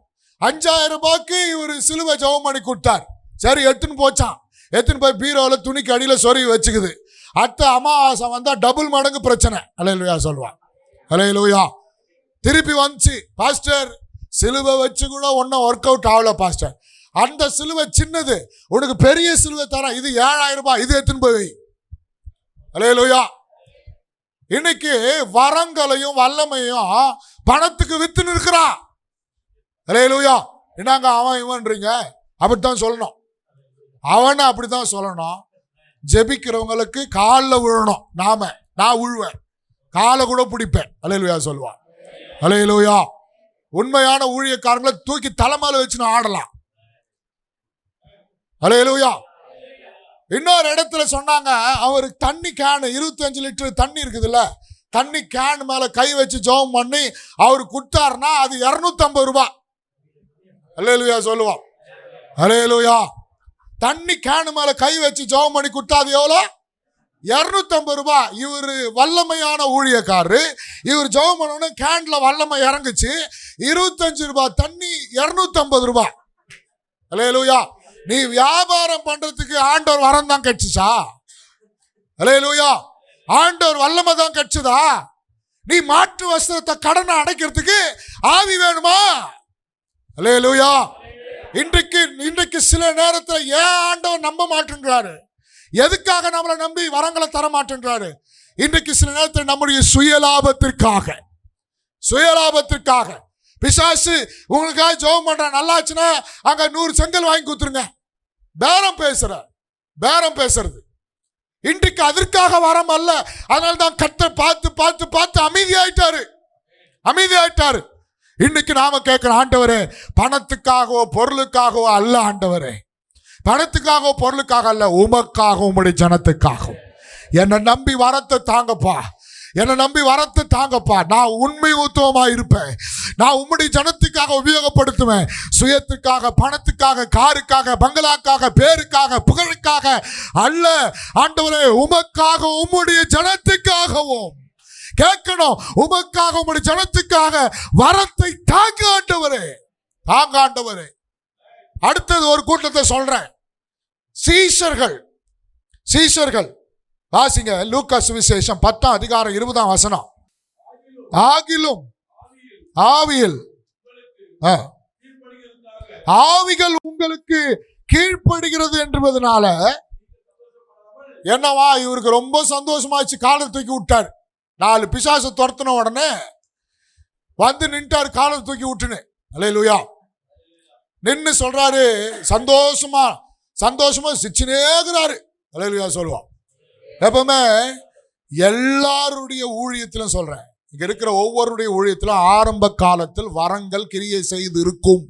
5000 ரூபாய்க்கு இவர் சிலுவை ஜெபம் பண்ணி கொடுத்தார். சரி, எடுத்துன்னு போச்சான். எடுத்துன்னு போய் பீரோவில் துணிக்கு அடியில் சொருவி வச்சுக்குது. அடுத்த அமாவாசை வந்தா டபுள் மடங்கு பிரச்சனை. அல்லேலூயா சொல்லுவான். அல்லேலூயா. திருப்பி வந்துச்சு, பாஸ்டர் சிலுவை வச்சு கூட ஒன்றும் ஒர்க் அவுட் ஆகல பாஸ்டர், அந்த சிலுவை சின்னது, உனக்கு பெரிய சிலுவை தரேன், இது 7000 ரூபாய், இது எடுத்துன்னு போய். அல்லேலூயா. இன்னைக்கு வரங்களையும் வல்லமையும் பணத்துக்கு வித்து நிற்கிறான். அல்லேலூயா. என்னங்க அவன் இவன்றீங்க? அப்படித்தான் சொல்லணும். அவனை அப்படித்தான் சொல்லணும். ஜெபிக்கிறவங்களுக்கு காலில் விழணும். நான் விழுவேன், காலை கூட பிடிப்பேன். அல்லேலூயா சொல்லுவான். அல்லேலூயா. உண்மையான ஊழியக்காரங்களை தூக்கி தலைமையில வச்சு நான் ஆடலாம். அல்லேலூயா. இன்னொரு இடத்துல சொன்னாங்க, அவரு தண்ணி கேன் 25 லிட்டர் தண்ணி இருக்குதுல்ல, தண்ணி கேன் மேல கை வச்சு ஜெபம் பண்ணி அவரு கொடுத்தாருன்னா அது 250 ரூபாய். அல்லேலூயா சொல்லுவான். அல்லேலூயா. தண்ணி கேன் மேல கை வச்சு ஜெபம் பண்ணி கொடுத்தா அது எவ்வளோ? 250 ரூபாய். இவர் வல்லமையான ஊழியக்காரரு, இவர் ஜெபம் பண்ணோன்னு கேன்ல வல்லமை இறங்குச்சு. 25 ரூபாய் தண்ணி 250 ரூபாய். அல்லேலூயா. நீ வியாபாரம் பண்றதுக்கு ஆண்டவர் வரம் தான் கிடைச்சுச்சா? அல்லேலூயா. ஆண்டவர் வல்லமை தான் கிடைச்சதா? நீ மாற்று வஸ்திரத்தை கடனை அடைக்கிறதுக்கு ஆவி வேணுமா? அல்லேலூயா. இன்றைக்கு சில நேரத்தில் ஏன் ஆண்டவர் நம்ப மாட்டேன்றாரு? எதுக்காக நம்மளை நம்பி வரங்களை தர மாட்டேன்றாரு? இன்றைக்கு சில நேரத்தில் நம்முடைய சுயலாபத்திற்காக பிசாசு உங்களுக்காக ஜெபம் பண்ற, நல்லாச்சுன்னா அங்க 100 செங்கல் வாங்கி கொடுத்துருங்க. பேரம் பேசுறது. இன்றைக்கு அதற்காக வரம் அல்ல. அதனால தான் கர்த்தர் பார்த்து பார்த்து பார்த்து அமைதியாயிட்டாரு. இன்னைக்கு நாம கேட்கிற, ஆண்டவரே பணத்துக்காகவோ பொருளுக்காகவோ அல்ல, ஆண்டவரே பணத்துக்காகவோ பொருளுக்காக அல்ல, உமக்காகவும் உம்முடைய ஜனத்துக்காகவும் என்னை நம்பி வரத்தை தாங்கப்பா, என்னை நம்பி வரத்தை தாங்கப்பா. நான் உண்மை உத்தவமா இருப்பேன், நான் உம்முடைய ஜனத்துக்காக உபயோகப்படுத்துவேன். சுயத்துக்காக, பணத்துக்காக, காருக்காக, பங்களாக்காக, பேருக்காக, புகழுக்காக அல்ல, ஆண்டவரே உமக்காக உம்முடைய ஜனத்துக்காகவும். கேட்கணும், உமக்காக உம்முடைய ஜனத்துக்காக வரத்தை தாங்க ஆண்டவரே, தாங்க ஆண்டவரே. அடுத்தது ஒரு கூட்டத்தை சொல்றேன், சீஷர்கள் வாசிங்க, லூக்கா சுவிசேஷம் 10ஆம் அதிகாரம் 20ஆம் வசனம். ஆகிலும் ஆவிகள் உங்களுக்கு கீழ்ப்படுகிறது என்பதனால என்னவா, இவருக்கு ரொம்ப சந்தோஷமாச்சு, காலை தூக்கி விட்டார். 4 பிசாசு துரத்தின உடனே வந்து நின்றாரு, காலை தூக்கி விட்டுன்னு. அல்லேலூயா. நின்று சொல்றாரு, சந்தோஷமா சிரிச்சுனேகிறாரு. அல்லேலூயா சொல்லுவோம். எப்பவுமே எல்லாருடைய ஊழியத்திலும் சொல்றேன், இங்க இருக்கிற ஒவ்வொருடைய ஊழியத்திலும் ஆரம்ப காலத்தில் வரங்கள் கிரியை செய்து இருக்கும்.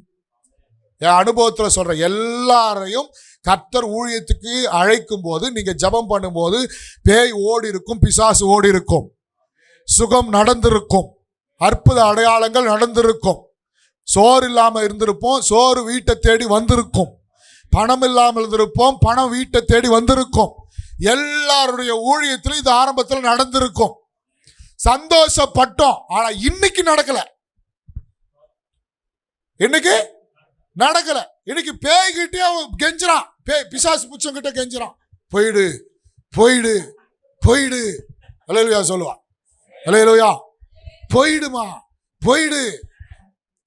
என் அனுபவத்துல சொல்றேன், எல்லாரையும் கர்த்தர் ஊழியத்துக்கு அழைக்கும் போது, நீங்க ஜெபம் பண்ணும்போது பேய் ஓடி இருக்கும், பிசாசு ஓடி இருக்கும், சுகம் நடந்திருக்கும், அற்புத அடையாளங்கள் நடந்திருக்கும், சோறு இல்லாம இருந்திருப்போம், சோறு வீட்டை தேடி வந்திருக்கும், பணம் இல்லாமல் இருந்திருப்போம், பணம் வீட்டை தேடி வந்திருக்கும். எல்லாருடைய ஊழியத்திலும் இது ஆரம்பத்தில் நடந்திருக்கும். சந்தோஷப்பட்டோம். ஆனா இன்னைக்கு நடக்கல. இன்னைக்கு பேய்கிட்டே அவன் கெஞ்சுறான், பிசாசு புச்சங்கிட்ட கெஞ்சுறான், போயிடு. அல்லேலூயா சொல்லுவான். அல்லேலூயா. போயிடு.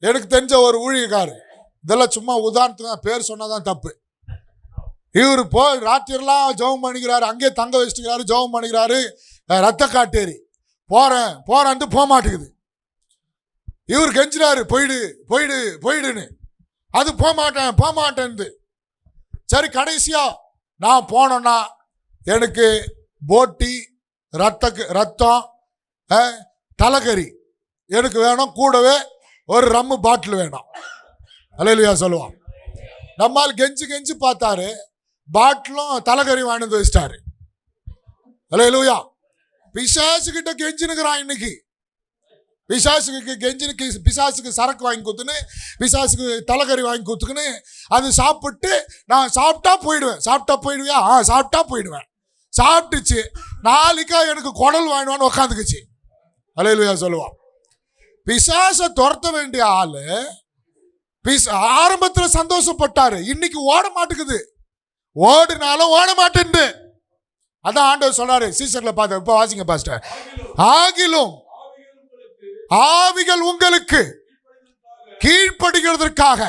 எனக்கு தெரிஞ்ச ஒரு ஊழியக்காரு, இதெல்லாம் சும்மா உதாரணத்துக்கு பேர் சொன்னாதான் தப்பு. இவரு போய் ராத்திரிலாம் ஜெபம் பண்ணிக்கிறாரு, அங்கே தங்க வச்சுக்கிறாரு, ஜெபம் பண்ணிக்கிறாரு, ரத்த காட்டேரி போறேன் போக மாட்டேங்குது. இவர் கெஞ்சிறாரு, போயிடுன்னு. அது போக மாட்டேன்னு. சரி, கடைசியா நான் போனேன்னா எனக்கு போட்டி, ரத்தம், தலைக்கறி எனக்கு வேணும், கூடவே ஒரு ரம்மு பாட்டில் வேணும். அல்லேலூயா சொல்லுவான். நம்மால் கெஞ்சி பார்த்தாரு, பாட்டிலும் தலைக்கறி வாங்கிட்டு வச்சிட்டாரு. அல்லேலூயா. பிசாசு கிட்ட கெஞ்சினுக்கிறான் இன்னைக்கு. பிசாசுக்கு சரக்கு வாங்கி கொடுத்துன்னு, பிசாசுக்கு தலைக்கறி வாங்கி கொடுத்துக்குன்னு, அது சாப்பிட்டு நான் சாப்பிட்டா போயிடுவியா? சாப்பிட்டா போயிடுவேன். சாப்பிட்டுச்சு, நாளைக்கா எனக்கு குடல் வாங்கிடுவான்னு உக்காந்துக்குச்சு. அல்லேலூயா சொல்லுவான். பிசாசை துரத்த வேண்டிய ஆளு ஆரம்பத்துல சந்தோஷப்பட்டாரு, இன்னைக்கு ஓட மாட்டேங்குது. ஓடினாலும் ஓட மாட்டேன்னு. அதான் ஆண்டவர் சொல்றாரு, சீசர்ல பார்த்து. இப்ப வாசிங்க பாஸ்டர். ஆகிலும் ஆவிகள் உங்களுக்கு கீழ்ப்படுகிறதற்காக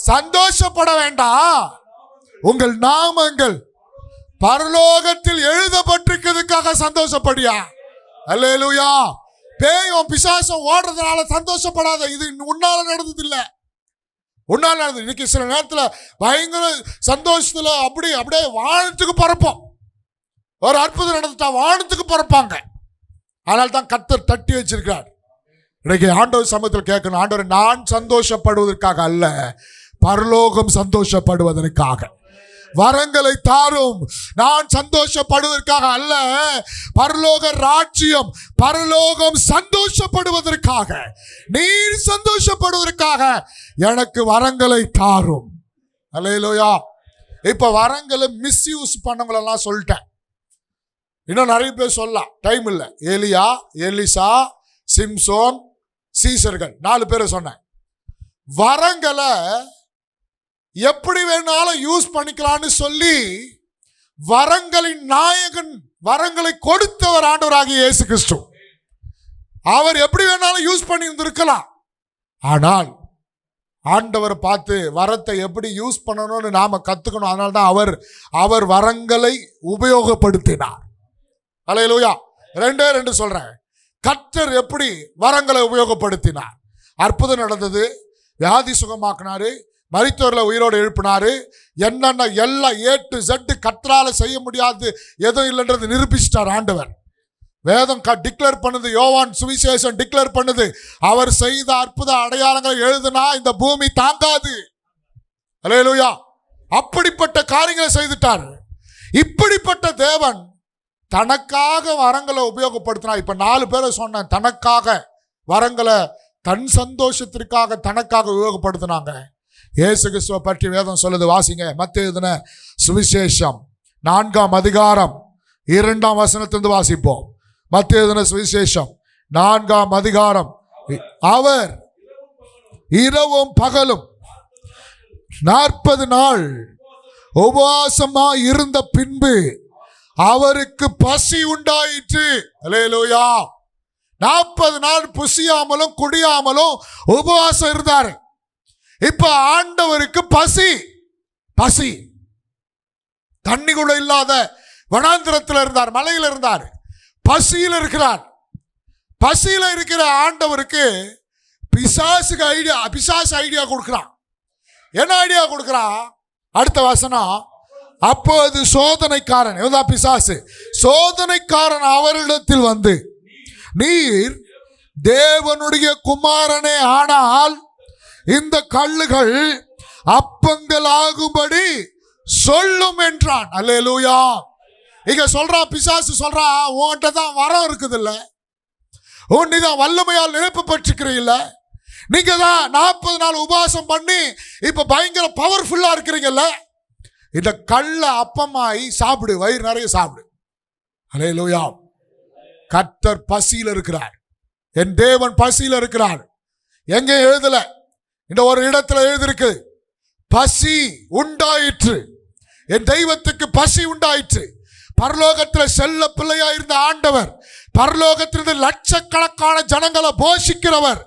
சந்தோஷப்பட வேண்டாம், உங்கள் நாமங்கள் பரலோகத்தில் எழுதப்பட்டிருக்கிறதுக்காக சந்தோஷப்படியா. அல்லேலூயா. பேயும் பிசாசும் ஓடுறதுனால சந்தோஷப்படாத. இது உன்னால நடந்தது இல்ல, உன்னால நடந்தது. இன்னைக்கு சில நேரத்துல பயங்கர சந்தோஷத்துல அப்படியே வானத்துக்கு பறப்போம். ஒரு அற்புதம் நடந்துட்டா வானத்துக்கு பறப்பாங்க. அதனால தான் கர்த்தர் தட்டி வச்சிருக்கார். இன்னைக்கு ஆண்டவர் சமூகத்தில் கேட்கணும், ஆண்டவர் நான் சந்தோஷப்படுவதற்காக அல்ல, பரலோகம் சந்தோஷப்படுவதற்காக வரங்களை தாரும். நான் சந்தோஷப்படுவதற்காக அல்ல, பரலோக ராஜ்யம், பரலோகம் சந்தோஷப்படுவதற்காக, நீர் சந்தோஷப்படுவதற்காக எனக்கு வரங்களை தாரும். அல்லேலூயா. இப்ப வரங்களை மிஸ்யூஸ் பண்ணவங்களெல்லாம் சொல்லிட்டேன். இன்னும் நிறைய பேர் சொல்லலாம், டைம் இல்லை. எலியா, எலிசா, சிம்சோன், சீசர்கள் 4 பேரை சொன்னேன். வரங்களை எப்படி வேணாலும் யூஸ் பண்ணிக்கலான்னு சொல்லி வரங்களின் நாயகன், வரங்களை கொடுத்தவர் ஆண்டவராகிய இயேசு கிறிஸ்து. அவர் எப்படி வேணாலும் யூஸ் பண்ணி இருந்திருக்கலாம். ஆனால் ஆண்டவர் பார்த்து வரத்தை எப்படி யூஸ் பண்ணணும்னு நாம கத்துக்கணும். அதனால தான் அவர் வரங்களை உபயோகப்படுத்தினார். அல்லேலூயா. 2 சொல்றேன். கர்த்தர் எப்படி வரங்களை உபயோகப்படுத்தினார். அற்புதம் நடந்தது, வியாதி சுகமாக்கினாரு, மரித்தோர்ல உயிரோடு எழுப்பினாரு. என்னென்ன எல்லாம் A to Z கர்த்தரால செய்ய முடியாது எதுவும் இல்லைன்றது நிரூபிச்சிட்டார் ஆண்டவர். வேதம் டிக்ளேர் பண்ணுது, யோவான் சுவிசேஷம் டிக்ளேர் பண்ணுது, அவர் செய்த அற்புத அடையாளங்களை எழுதுனா இந்த பூமி தாங்காது. அல்லேலூயா. அப்படிப்பட்ட காரியங்களை செய்துட்டார். இப்படிப்பட்ட தேவன் தனக்காக வரங்களை உபயோகப்படுத்தினா. இப்ப 4 பேரை சொன்ன தனக்காக வரங்களை தன் சந்தோஷத்திற்காக தனக்காக உபயோகப்படுத்தினாங்க. இயேசு கிறிஸ்துவை பற்றி வேதம் சொல்லுது, வாசிங்க. மத்தேயு எழுதின சுவிசேஷம் 4ஆம் அதிகாரம் 2ஆம் வசனத்திலிருந்து வாசிப்போம். மத்தேயு எழுதின சுவிசேஷம் 4ஆம் அதிகாரம். அவர் இரவும் பகலும் 40 நாள் உபவாசமா இருந்த பின்பு அவருக்கு பசி உண்டாயிற்று. அல்லேலூயா. 40 நாள் புசியாமலும் குடியாமலும் உபவாசம் இருந்தாரு. இப்ப ஆண்டவருக்கு பசி. தண்ணி கூட இல்லாத வனாந்திரத்தில் இருந்தார், மலையில் இருந்தார், பசியில் இருக்கிறார். பசியில் இருக்கிற ஆண்டவருக்கு பிசாசு ஐடியா கொடுக்கிறான். என்ன ஐடியா கொடுக்கிறான்? அடுத்த வசனம், அப்போது சோதனைக்காரன், பிசாசு சோதனைக்காரன் அவரிடத்தில் வந்து, நீர் தேவனுடைய குமாரனே ஆனால் இந்த கல்லுகள் அப்பங்கள் ஆகும்படி சொல்லும் என்றான். அல்லேலூயா. இங்க சொல்றான், பிசாசு சொல்றான், உன்கிட்ட தான் வரம் இருக்குது இல்ல, நீதான் வல்லமையால் நிரப்பு பெற்றுக்கிறீல்ல, நீங்க தான் 40 நாள் உபவாசம் பண்ணி இப்ப பயங்கர பவர்ஃபுல்லா இருக்கிறீங்கல்ல, இந்த கல்ல அப்பமாய் சாப்பிடு, வயிறு நிறைய சாப்பிடு. அல்லேலூயா. கர்த்தர் பசியில் இருக்கிறார். என் தேவன் பசியில் இருக்கிறார். எங்க எழுதல, இந்த ஒரு இடத்துல எழுதிருக்கு, பசி உண்டாயிற்று. என் தெய்வத்துக்கு பசி உண்டாயிற்று. பரலோகத்தில் செல்ல பிள்ளையா இருந்த ஆண்டவர், பரலோகத்திலிருந்து லட்சக்கணக்கான ஜனங்களை போஷிக்கிறவர்,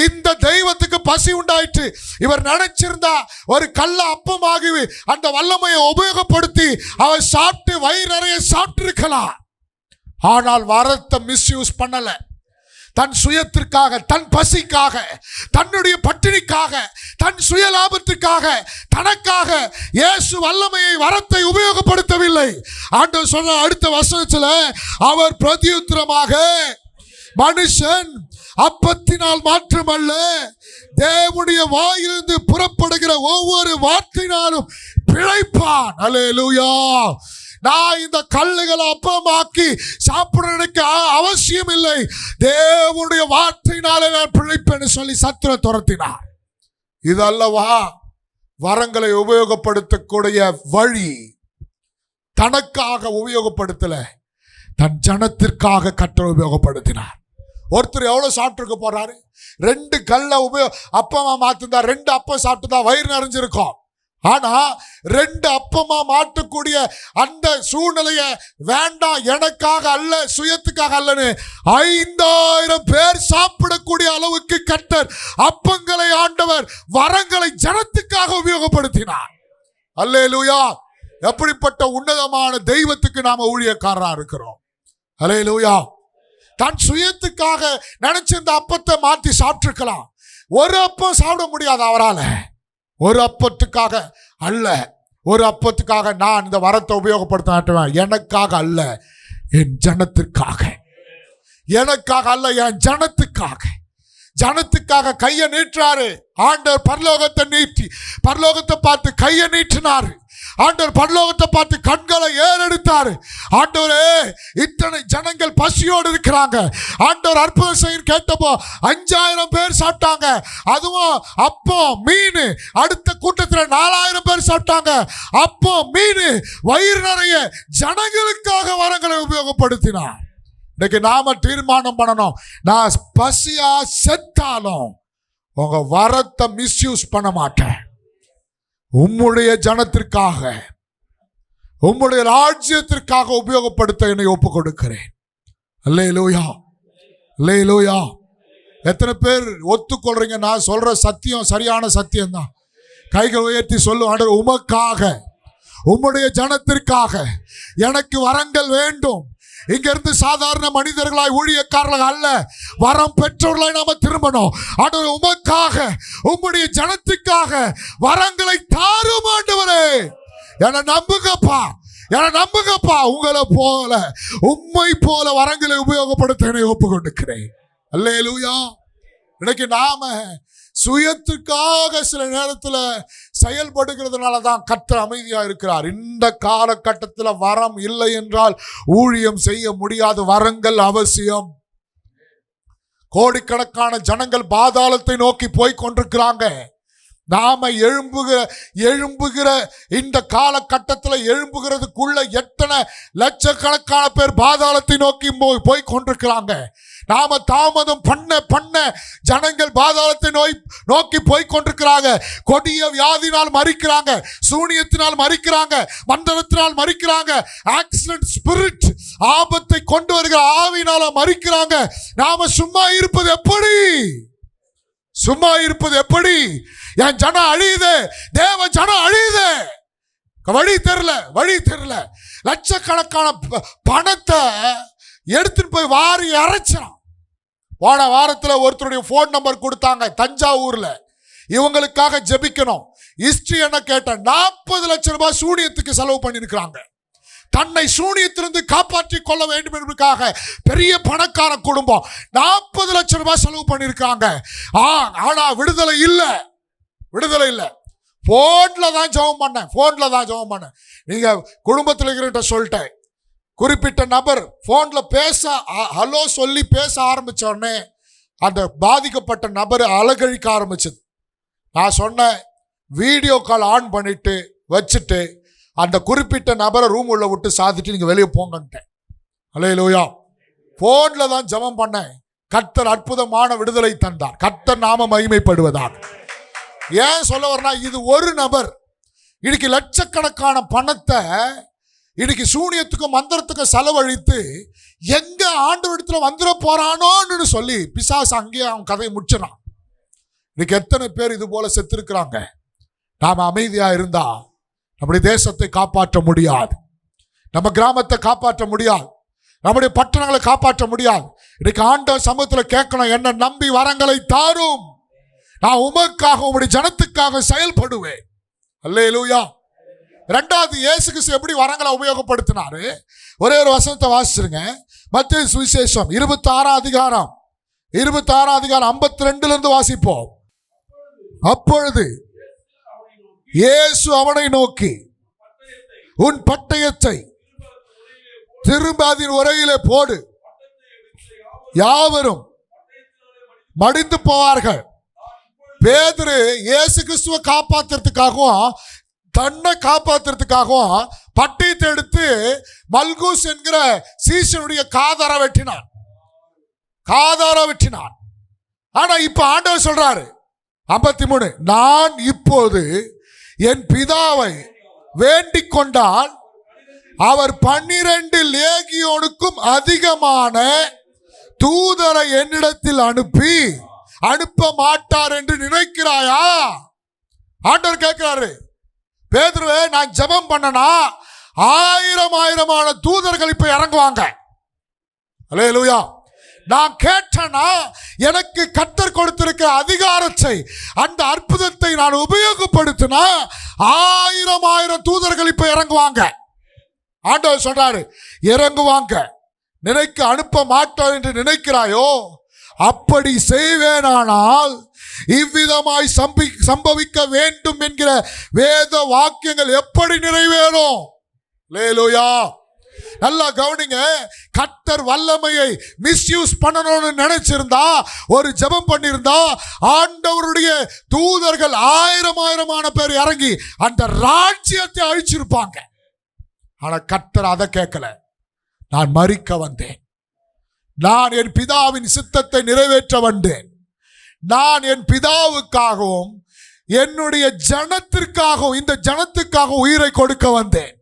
இந்த தெய்வத்துக்கு பசி உண்டாயிற்று. இவர் நினைச்சிருந்தா ஒரு கல்ல அப்பமாகி அந்த வல்லமையை உபயோகப்படுத்தி அவர் சாப்பிட்டு வயிறு நிறைய சாப்பிட்டு இருக்கலாம். ஆனால் வரத்தை மிஸ்யூஸ் பண்ணல. தன் சுயத்திற்காக, தன் பசிக்காக, தன்னுடைய பட்டினிக்காக, தன் சுய லாபத்திற்காக, தனக்காக இயேசு வல்லமையை வரத்தை உபயோகப்படுத்தவில்லை. ஆண்டவர் சொன்ன அடுத்த வசனத்துல, அவர் பிரதியுத்தரமாக, மனுஷன் அப்பத்தினால் மாற்றமல்ல தேவனுடைய வாயிலிருந்து புறப்படுகிற ஒவ்வொரு வார்த்தையினாலும் பிழைப்பான். அல்லேலூயா. நான் இந்த கல்லுகளை அப்பமாக்கி சாப்பிட அவசியம் இல்லை, தேவனுடைய வார்த்தையினாலே நான் பிழைப்பேன்னு சொல்லி சத்துரை துரத்தினார். இது அல்லவா வரங்களை உபயோகப்படுத்தக்கூடிய வழி. தனக்காக உபயோகப்படுத்தல, தன் ஜனத்திற்காக கர்த்தர் உபயோகப்படுத்தினார். ஒருத்தர் எவ்வளவு சாப்பிட்டு போறாரு? 2 கல்ல அப்பமா மாத்திருந்தா 2 அப்பம் சாப்பிட்டு தான் வயிறு நிறைஞ்சிருக்கும். ஆனா 2 அப்பமா மாட்டக்கூடிய அந்த சூழ்நிலைய வேண்டாம், எனக்காக அல்ல, சுயத்துக்காக அல்லன்னு 5000 பேர் சாப்பிடக்கூடிய அளவுக்கு கர்த்தர் அப்பங்களை, ஆண்டவர் வரங்களை ஜனத்துக்காக உபயோகப்படுத்தினார். அல்லேலூயா. எப்படிப்பட்ட உன்னதமான தெய்வத்துக்கு நாம ஊழியக்காரரா இருக்கிறோம். அல்லேலூயா. தன் சுயத்துக்காக நினைச்சிருந்த அப்பத்தை மாத்தி சாப்பிட்டுருக்கலாம். ஒரு அப்பம் சாப்பிட முடியாது அவரால். ஒரு அப்பத்துக்காக அல்ல, ஒரு அப்பத்துக்காக நான் இந்த வரத்தை உபயோகப்படுத்த எனக்காக அல்ல, என் ஜனத்திற்காக. எனக்காக அல்ல, என் ஜனத்துக்காக. ஜனத்துக்காக கையை நீட்டுறாரு ஆண்டவர். பரலோகத்தை நீட்டி, பரலோகத்தை பார்த்து கையை நீட்டினாரு ஆண்டவர். பரலோகத்தை பார்த்து கண்களை ஏறெடுத்தாரு. ஆண்டவரே, இத்தனை ஜனங்கள் பசியோடு இருக்கிறாங்க. ஆண்டவர் அற்புதம் செய்ய கேட்டப்போ 5000 பேர் சாப்பிட்டாங்க. அதுவும் அப்போ மீன். அடுத்த கூட்டத்தில் 4000 பேர் சாப்பிட்டாங்க. அப்போ மீன், வயிறு நிறைய ஜனங்களுக்காக வரங்களை உபயோகப்படுத்தினார். இன்னைக்கு நாம தீர்மானம் பண்ணணும், நான் பசியா செத்தாலும் உங்க வரத்தை மிஸ்யூஸ் பண்ண மாட்டேன். உம்முடைய ஜனத்திற்காக, உம்முடைய ராஜ்யத்திற்காக உபயோகப்படுத்த என்னை ஒப்பு கொடுக்கிறேன். அல்லேலூயா. அல்லேலூயா. எத்தனை பேர் ஒத்துக்கொள்றீங்க? நான் சொல்ற சத்தியம் சரியான சத்தியம் தான். கைகள் உயர்த்தி சொல்லும், ஆண்டவர் உமக்காக, உம்முடைய ஜனத்திற்காக எனக்கு வரங்கள் வேண்டும். இங்க இருந்து சாதாரண மனிதர்களாய் ஊழியக்காரர்கள் அல்ல, வரம் பெற்றவர்களாய் நாம திரும்பணும். ஆண்டவரே, உமக்காக உம்முடைய ஜனத்துக்காக வரங்களை தாரும் ஆண்டவரே. என்னை நம்புங்கப்பா, என்னை நம்புங்கப்பா. உங்களை போல, உம்மை போல வரங்களை உபயோகப்படுத்த என்னை ஒப்புக்கொண்டிருக்கிறேன். அல்லேலூயா. இன்னைக்கு நாம சுயத்துக்காக சில நேரத்தில் செயல்படுகிறதுனால தான் கர்த்தர் அமைதியா இருக்கிறார். இந்த காலகட்டத்தில் வரம் இல்லை என்றால் ஊழியம் செய்ய முடியாது. வரங்கள் அவசியம். கோடிக்கணக்கான ஜனங்கள் பாதாளத்தை நோக்கி போய் கொண்டிருக்கிறாங்க. நாம எழும்புகிற இந்த காலகட்டத்தில் எழும்புகிறதுக்குள்ள எத்தனை லட்சக்கணக்கான பேர் பாதாளத்தை நோக்கி போய் கொண்டிருக்கிறாங்க. நாம தாமதம் பண்ண ஜனங்கள் பாதாளத்தை நோக்கி போய் கொண்டிருக்கிறாங்க. கொடிய வியாதினால் மரிக்கிறாங்க, சூனியத்தினால் மரிக்கிறாங்க, மந்திரத்தினால் மரிக்கிறாங்க, ஆக்சிடென்ட் ஸ்பிரிட் ஆபத்தை கொண்டு வருகிற ஆவியினால மரிக்கிறாங்க. நாம சும்மா இருப்பது எப்படி? சும்மா இருப்பது எப்படி? என் ஜனம் அழியுது, தேவ ஜனம் அழியுது. வழி தெரியல. லட்சக்கணக்கான பணத்தை எடுத்துட்டு போய் வாரி அரைச்சான். போன வாரத்தில் ஒருத்தருடைய போன் நம்பர் கொடுத்தாங்க தஞ்சாவூர்ல. இவங்களுக்காக ஜெபிக்கணும். ஹிஸ்டரி என்ன கேட்டேன், 40 லட்சம் ரூபாய் சூனியத்துக்கு செலவு பண்ணிருக்கிறாங்க. தன்னை சூனியத்திலிருந்து காப்பாற்றி கொள்ள வேண்டும் என்பதற்காக பெரிய பணக்கார குடும்பம் 40 லட்சம் ரூபாய் செலவு பண்ணிருக்காங்க. ஆனா விடுதலை இல்லை. போன்ல தான் ஜெபம் பண்ணேன். நீங்க குடும்பத்தில் இருக்கிற சொல்லிட்டேன். குறிப்பிட்ட நபர் போன்ல பேச ஹலோ சொல்லி பேச ஆரம்பிச்ச உடனே அந்த பாதிக்கப்பட்ட நபர் அலகழிக்க ஆரம்பிச்சது. நான் சொன்னேன், வீடியோ கால் ஆன் பண்ணிட்டு வச்சுட்டு அந்த குறிப்பிட்ட நபரை ரூம் உள்ள விட்டு சாத்திட்டு நீங்க வெளியே போங்கன்ட்டேன். அல்லேலூயா. போன்ல தான் ஜெபம் பண்ணேன். கர்த்தர் அற்புதமான விடுதலை தந்தார். கர்த்தர் நாம மகிமைப்படுவதாக. ஏன் சொல்ல வரனா, இது ஒரு நபர் இன்னைக்கு லட்சக்கணக்கான பணத்தை இன்னைக்கு சூனியத்துக்கும் மந்திரத்துக்கும் செலவழித்து எங்க ஆண்டவரிடத்துல வந்துட போறானோன்னு சொல்லி பிசாசு அங்கேயே அவன் கதையை முடிச்சிடான். இன்னைக்கு எத்தனை பேர் இது போல செத்துருக்கிறாங்க. நாம அமைதியா இருந்தா நம்முடைய தேசத்தை காப்பாற்ற முடியாது, நம்ம கிராமத்தை காப்பாற்ற முடியாது, நம்முடைய பட்டணங்களை காப்பாற்ற முடியாது. இன்னைக்கு ஆண்டவர் சமூகத்தில் கேட்கணும், என்ன நம்பி வரங்களை தாரும், நான் உமக்காக உம்முடைய ஜனத்துக்காக செயல்படுவேன். அல்லேலூயா. இரண்டாவது, இயேசு கிறிஸ்து எப்படி வரங்களை உபயோகப்படுத்தினாரு? ஒரே ஒரு வசனத்தை வாசிச்சிருங்க. மத்தேயு சுவிசேஷம் 26ஆம் அதிகாரம் 52 இருந்து வாசிப்போம். அப்பொழுது இயேசு அவனை நோக்கி, உன் பட்டயத்தை திரும்ப அதன் உரையிலே போடு, யாவரும் மடிந்து போவார்கள். பேதுரு இயேசு கிறிஸ்துவை காப்பாத்துறதுக்காகவும் தன்னை காப்பாத்துறதுக்காகவும் பட்டயத்தை எடுத்து மல்கூஸ் என்கிற சீசனுடைய காதார வெட்டினான். ஆனா இப்ப ஆண்டவர் சொல்றாரு 53, நான் இப்போது என் பிதாவை வேண்டிக் கொண்டால் அவர் 12 லேகியோனுக்கும் அதிகமான தூதரை என்னிடத்தில் அனுப்ப மாட்டார் என்று நினைக்கிறாயா? ஆண்டவர் கேட்கிறாரு, பேதுருவே, நான் ஜெபம் பண்ணனா 1000 தூதர்கள் இப்ப இறங்குவாங்க. அல்லேலூயா. நான் கேட்டனா எனக்கு கர்த்தர் கொடுத்திருக்கிற அதிகாரத்தை, அந்த அற்புதத்தை நான் உபயோகப்படுத்தினா 1000 தூதர்கள் இப்ப இறங்குவாங்க. ஆண்டவர் சொல்றாரு, இறங்குவாங்க. அனுப்ப மாட்டார் என்று நினைக்கிறாயோ? அப்படி செய்வேனானால் இவ்விதமாய் சம்பவிக்க வேண்டும் என்கிற வேத வாக்கியங்கள் எப்படி நிறைவேறும்? அல்லேலூயா. நல்லா கவனிங்க. கர்த்தர் வல்லமையை மிஸ்யூஸ் பண்ணணும்னு நினைச்சிருந்தா, ஒரு ஜெபம் பண்ணிருந்தா, ஆண்டவருடைய தூதர்கள் 1000 பேர் இறங்கி அந்த ராஜ்யத்தை அழிச்சிருப்பாங்க. ஆனா கர்த்தர் அதை கேட்கல. நான் மரிக்க வந்தேன், நான் என் பிதாவின் சித்தத்தை நிறைவேற்ற வந்தேன், நான் என் பிதாவுக்காகவும் என்னுடைய ஜனத்திற்காகவும் இந்த ஜனத்துக்காக உயிரை கொடுக்க வந்தேன்.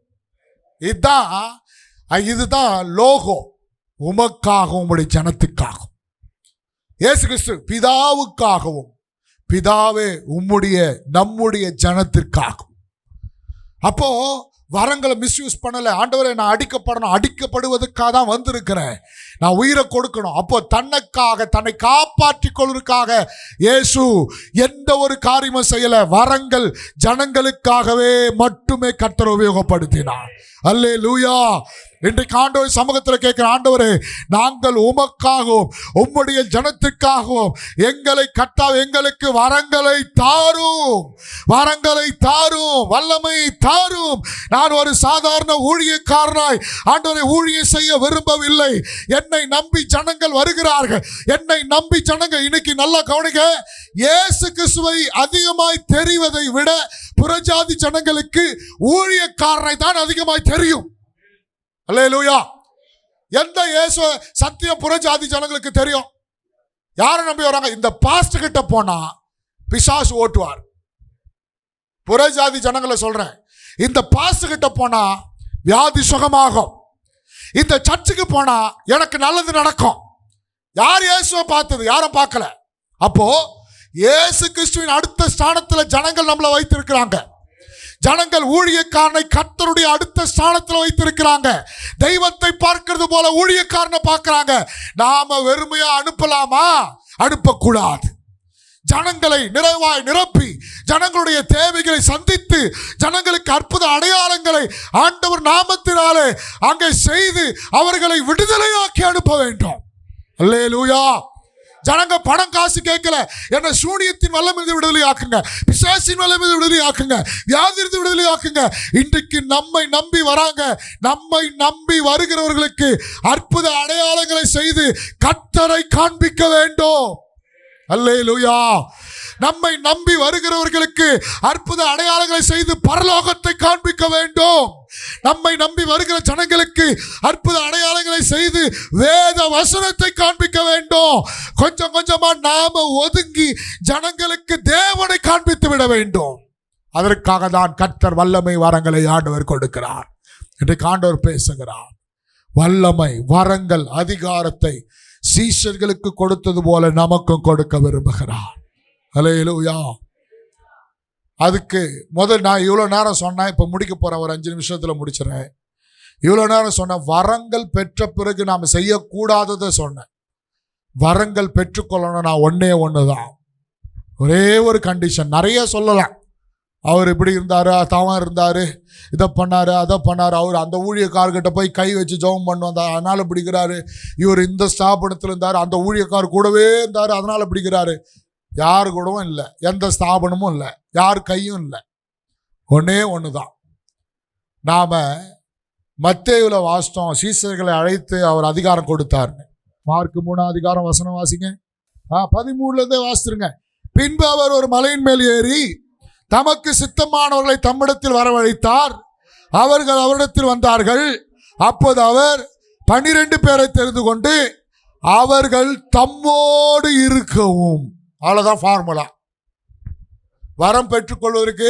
இதுதான் லோகோ. உமக்காகவும் உம்முடைய ஜனத்துக்காகவும். இயேசு கிறிஸ்து பிதாவுக்காகவும், பிதாவே நம்முடைய ஜனத்திற்காகவும். அப்போ வரங்களை மிஸ்யூஸ் பண்ணல. ஆண்டவரே, நான் அடிக்கப்படணும், அடிக்கப்படுவதற்காக தான் வந்திருக்கிறேன், நான் உயிரை கொடுக்கணும். அப்போ தன்னைக்காக, தன்னை காப்பாற்றிக் கொள்வதற்காக இயேசு எந்த ஒரு காரியமும் செய்யல. வரங்கள் ஜனங்களுக்காகவே மட்டுமே கர்த்தர் உபயோகப்படுத்தினார். அல்லேலூயா. இன்றைக்கு ஆண்டவர் சமூகத்தில் கேட்கிற, ஆண்டவரே, நாங்கள் உமக்காகவும் உம்முடைய ஜனத்துக்காகவும் எங்களுக்கு வரங்களை தாரும், வரங்களை தாரும், வல்லமை தாரும். நான் ஒரு சாதாரண ஊழியக்காரனாய் ஆண்டவரை ஊழியம் செய்ய விரும்பவில்லை. என்னை நம்பி ஜனங்கள் வருகிறார்கள், என்னை நம்பி ஜனங்கள். இன்னைக்கு நல்லா கவனிக்க, இயேசு கிறிஸ்துவை அதிகமாய் தெரிவதை விட புறஜாதி ஜனங்களுக்கு ஊழியக்காரனை தான் அதிகமாய் தெரியும். அல்லேலூயா. எந்த இயேசு சத்தியம் புறஜாதி ஜனங்களுக்கு தெரியும்? யாரை நம்பி வராங்க? இந்த பாஸ்ட் கிட்ட போனா பிசாசு ஓட்டுவார். புறஜாதி ஜனங்களை சொல்றேன், இந்த பாஸ்ட் கிட்ட போனா வியாதி சுகமாகும், இந்த சர்ச்சுக்கு போனா எனக்கு நல்லது நடக்கும். யார் இயேசுவை பார்த்தது? யாரும் பார்க்கல. அப்போ இயேசு கிறிஸ்துவின் அடுத்த ஸ்தானத்தில் ஜனங்கள் நம்மளை வைத்திருக்கிறாங்க. ஜனங்கள் ஊழியக்காரனை கர்த்தருடைய அடுத்த ஸ்தானத்தில் வைத்திருக்கிறாங்க. தெய்வத்தை பார்க்கிறது போல ஊழியக்காரனை பார்க்கிறாங்க. நாம வெறுமையா அனுப்பலாமா? அனுப்பக்கூடாது. ஜனங்களை நிறைவாய் நிரப்பி, ஜனங்களுடைய தேவைகளை சந்தித்து, ஜனங்களுக்கு அற்புத அடையாளங்களை ஆண்டவர் நாமத்தினாலே அங்கே செய்து அவர்களை விடுதலையாக்கி அனுப்ப வேண்டும். அல்லேலூயா. ஜனங்க பணம் காசு கேட்கல, என்ன சூனியத்தின் வல்லமிருந்து விடுதலை ஆக்குங்க, பிசாசின் வல்லமிருந்து விடுதலை ஆக்குங்க, வியாதியிலிருந்து விடுதலை ஆக்குங்க. இன்றைக்கு நம்மை நம்பி வராங்க. நம்மை நம்பி வருகிறவர்களுக்கு அற்புத அடையாளங்களை செய்து கர்த்தரை காண்பிக்க வேண்டும். அல்லேலூயா. நம்மை நம்பி வருகிறவர்களுக்கு அற்புத அடையாளங்களை செய்து பரலோகத்தை காண்பிக்க வேண்டும். நம்மை நம்பி வருகிற ஜனங்களுக்கு அற்புத அடையாளங்களை செய்து வேத வசனத்தை காண்பிக்க வேண்டும். கொஞ்சம் கொஞ்சமா நாம ஒதுங்கி ஜனங்களுக்கு தேவனை காண்பித்து விட வேண்டும். அதற்காக தான் கர்த்தர் வல்லமை வரங்களை ஆண்டவர் கொடுக்கிறார். இன்றைக்கு ஆண்டவர் பேசுகிறார். வல்லமை வரங்கள் அதிகாரத்தை சீஷர்களுக்கு கொடுத்தது போல நமக்கும் கொடுக்க விரும்புகிறார். அல்லேலூயா. அதுக்கு முதல் நான் இவ்வளோ நேரம் சொன்னேன், இப்போ முடிக்க போகிறேன், ஒரு 5 நிமிஷத்தில் முடிச்சிடறேன். இவ்வளோ நேரம் சொன்னேன், வரங்கள் பெற்ற பிறகு நாம் செய்யக்கூடாததை சொன்னேன். வரங்கள் பெற்றுக்கொள்ளணும், நான் ஒன்று தான், ஒரே ஒரு கண்டிஷன். நிறைய சொல்லலாம், அவர் இப்படி இருந்தார், தவம் இருந்தார், இதை பண்ணார், அதை பண்ணார், அவர் அந்த ஊழியக்காரர்கிட்ட போய் கை வச்சு ஜெபம் பண்ணு வந்தார், அதனால் பிடிக்கிறாரு. இவர் இந்த ஸ்தாபனத்தில் இருந்தார், அந்த ஊழியக்காரர் கூடவே இருந்தார், அதனால் பிடிக்கிறாரு. யாரு கூடவும் இல்லை, எந்த ஸ்தாபனமும் இல்லை, யார் கையும் இல்லை. ஒன்று தான். நாம் மத்தேயுல வாசித்தோம், சீசர்களை அழைத்து அவர் அதிகாரம் கொடுத்தாருன்னு. மார்க் 3 அதிகாரம் வசனம் வாசிங்க. 13 வாசித்துருங்க. பின்பு அவர் ஒரு மலையின் மேல் ஏறி தமக்கு சித்தமானவர்களை தம்மிடத்தில் வரவழைத்தார். அவர்கள் அவரிடத்தில் வந்தார்கள். அப்போது அவர் 12 பேரை தெரிந்து கொண்டு அவர்கள் தம்மோடு இருக்கவும். அவ்வளோதான் ஃபார்முலா. வரம் பெற்றுக்கொள்வதற்கு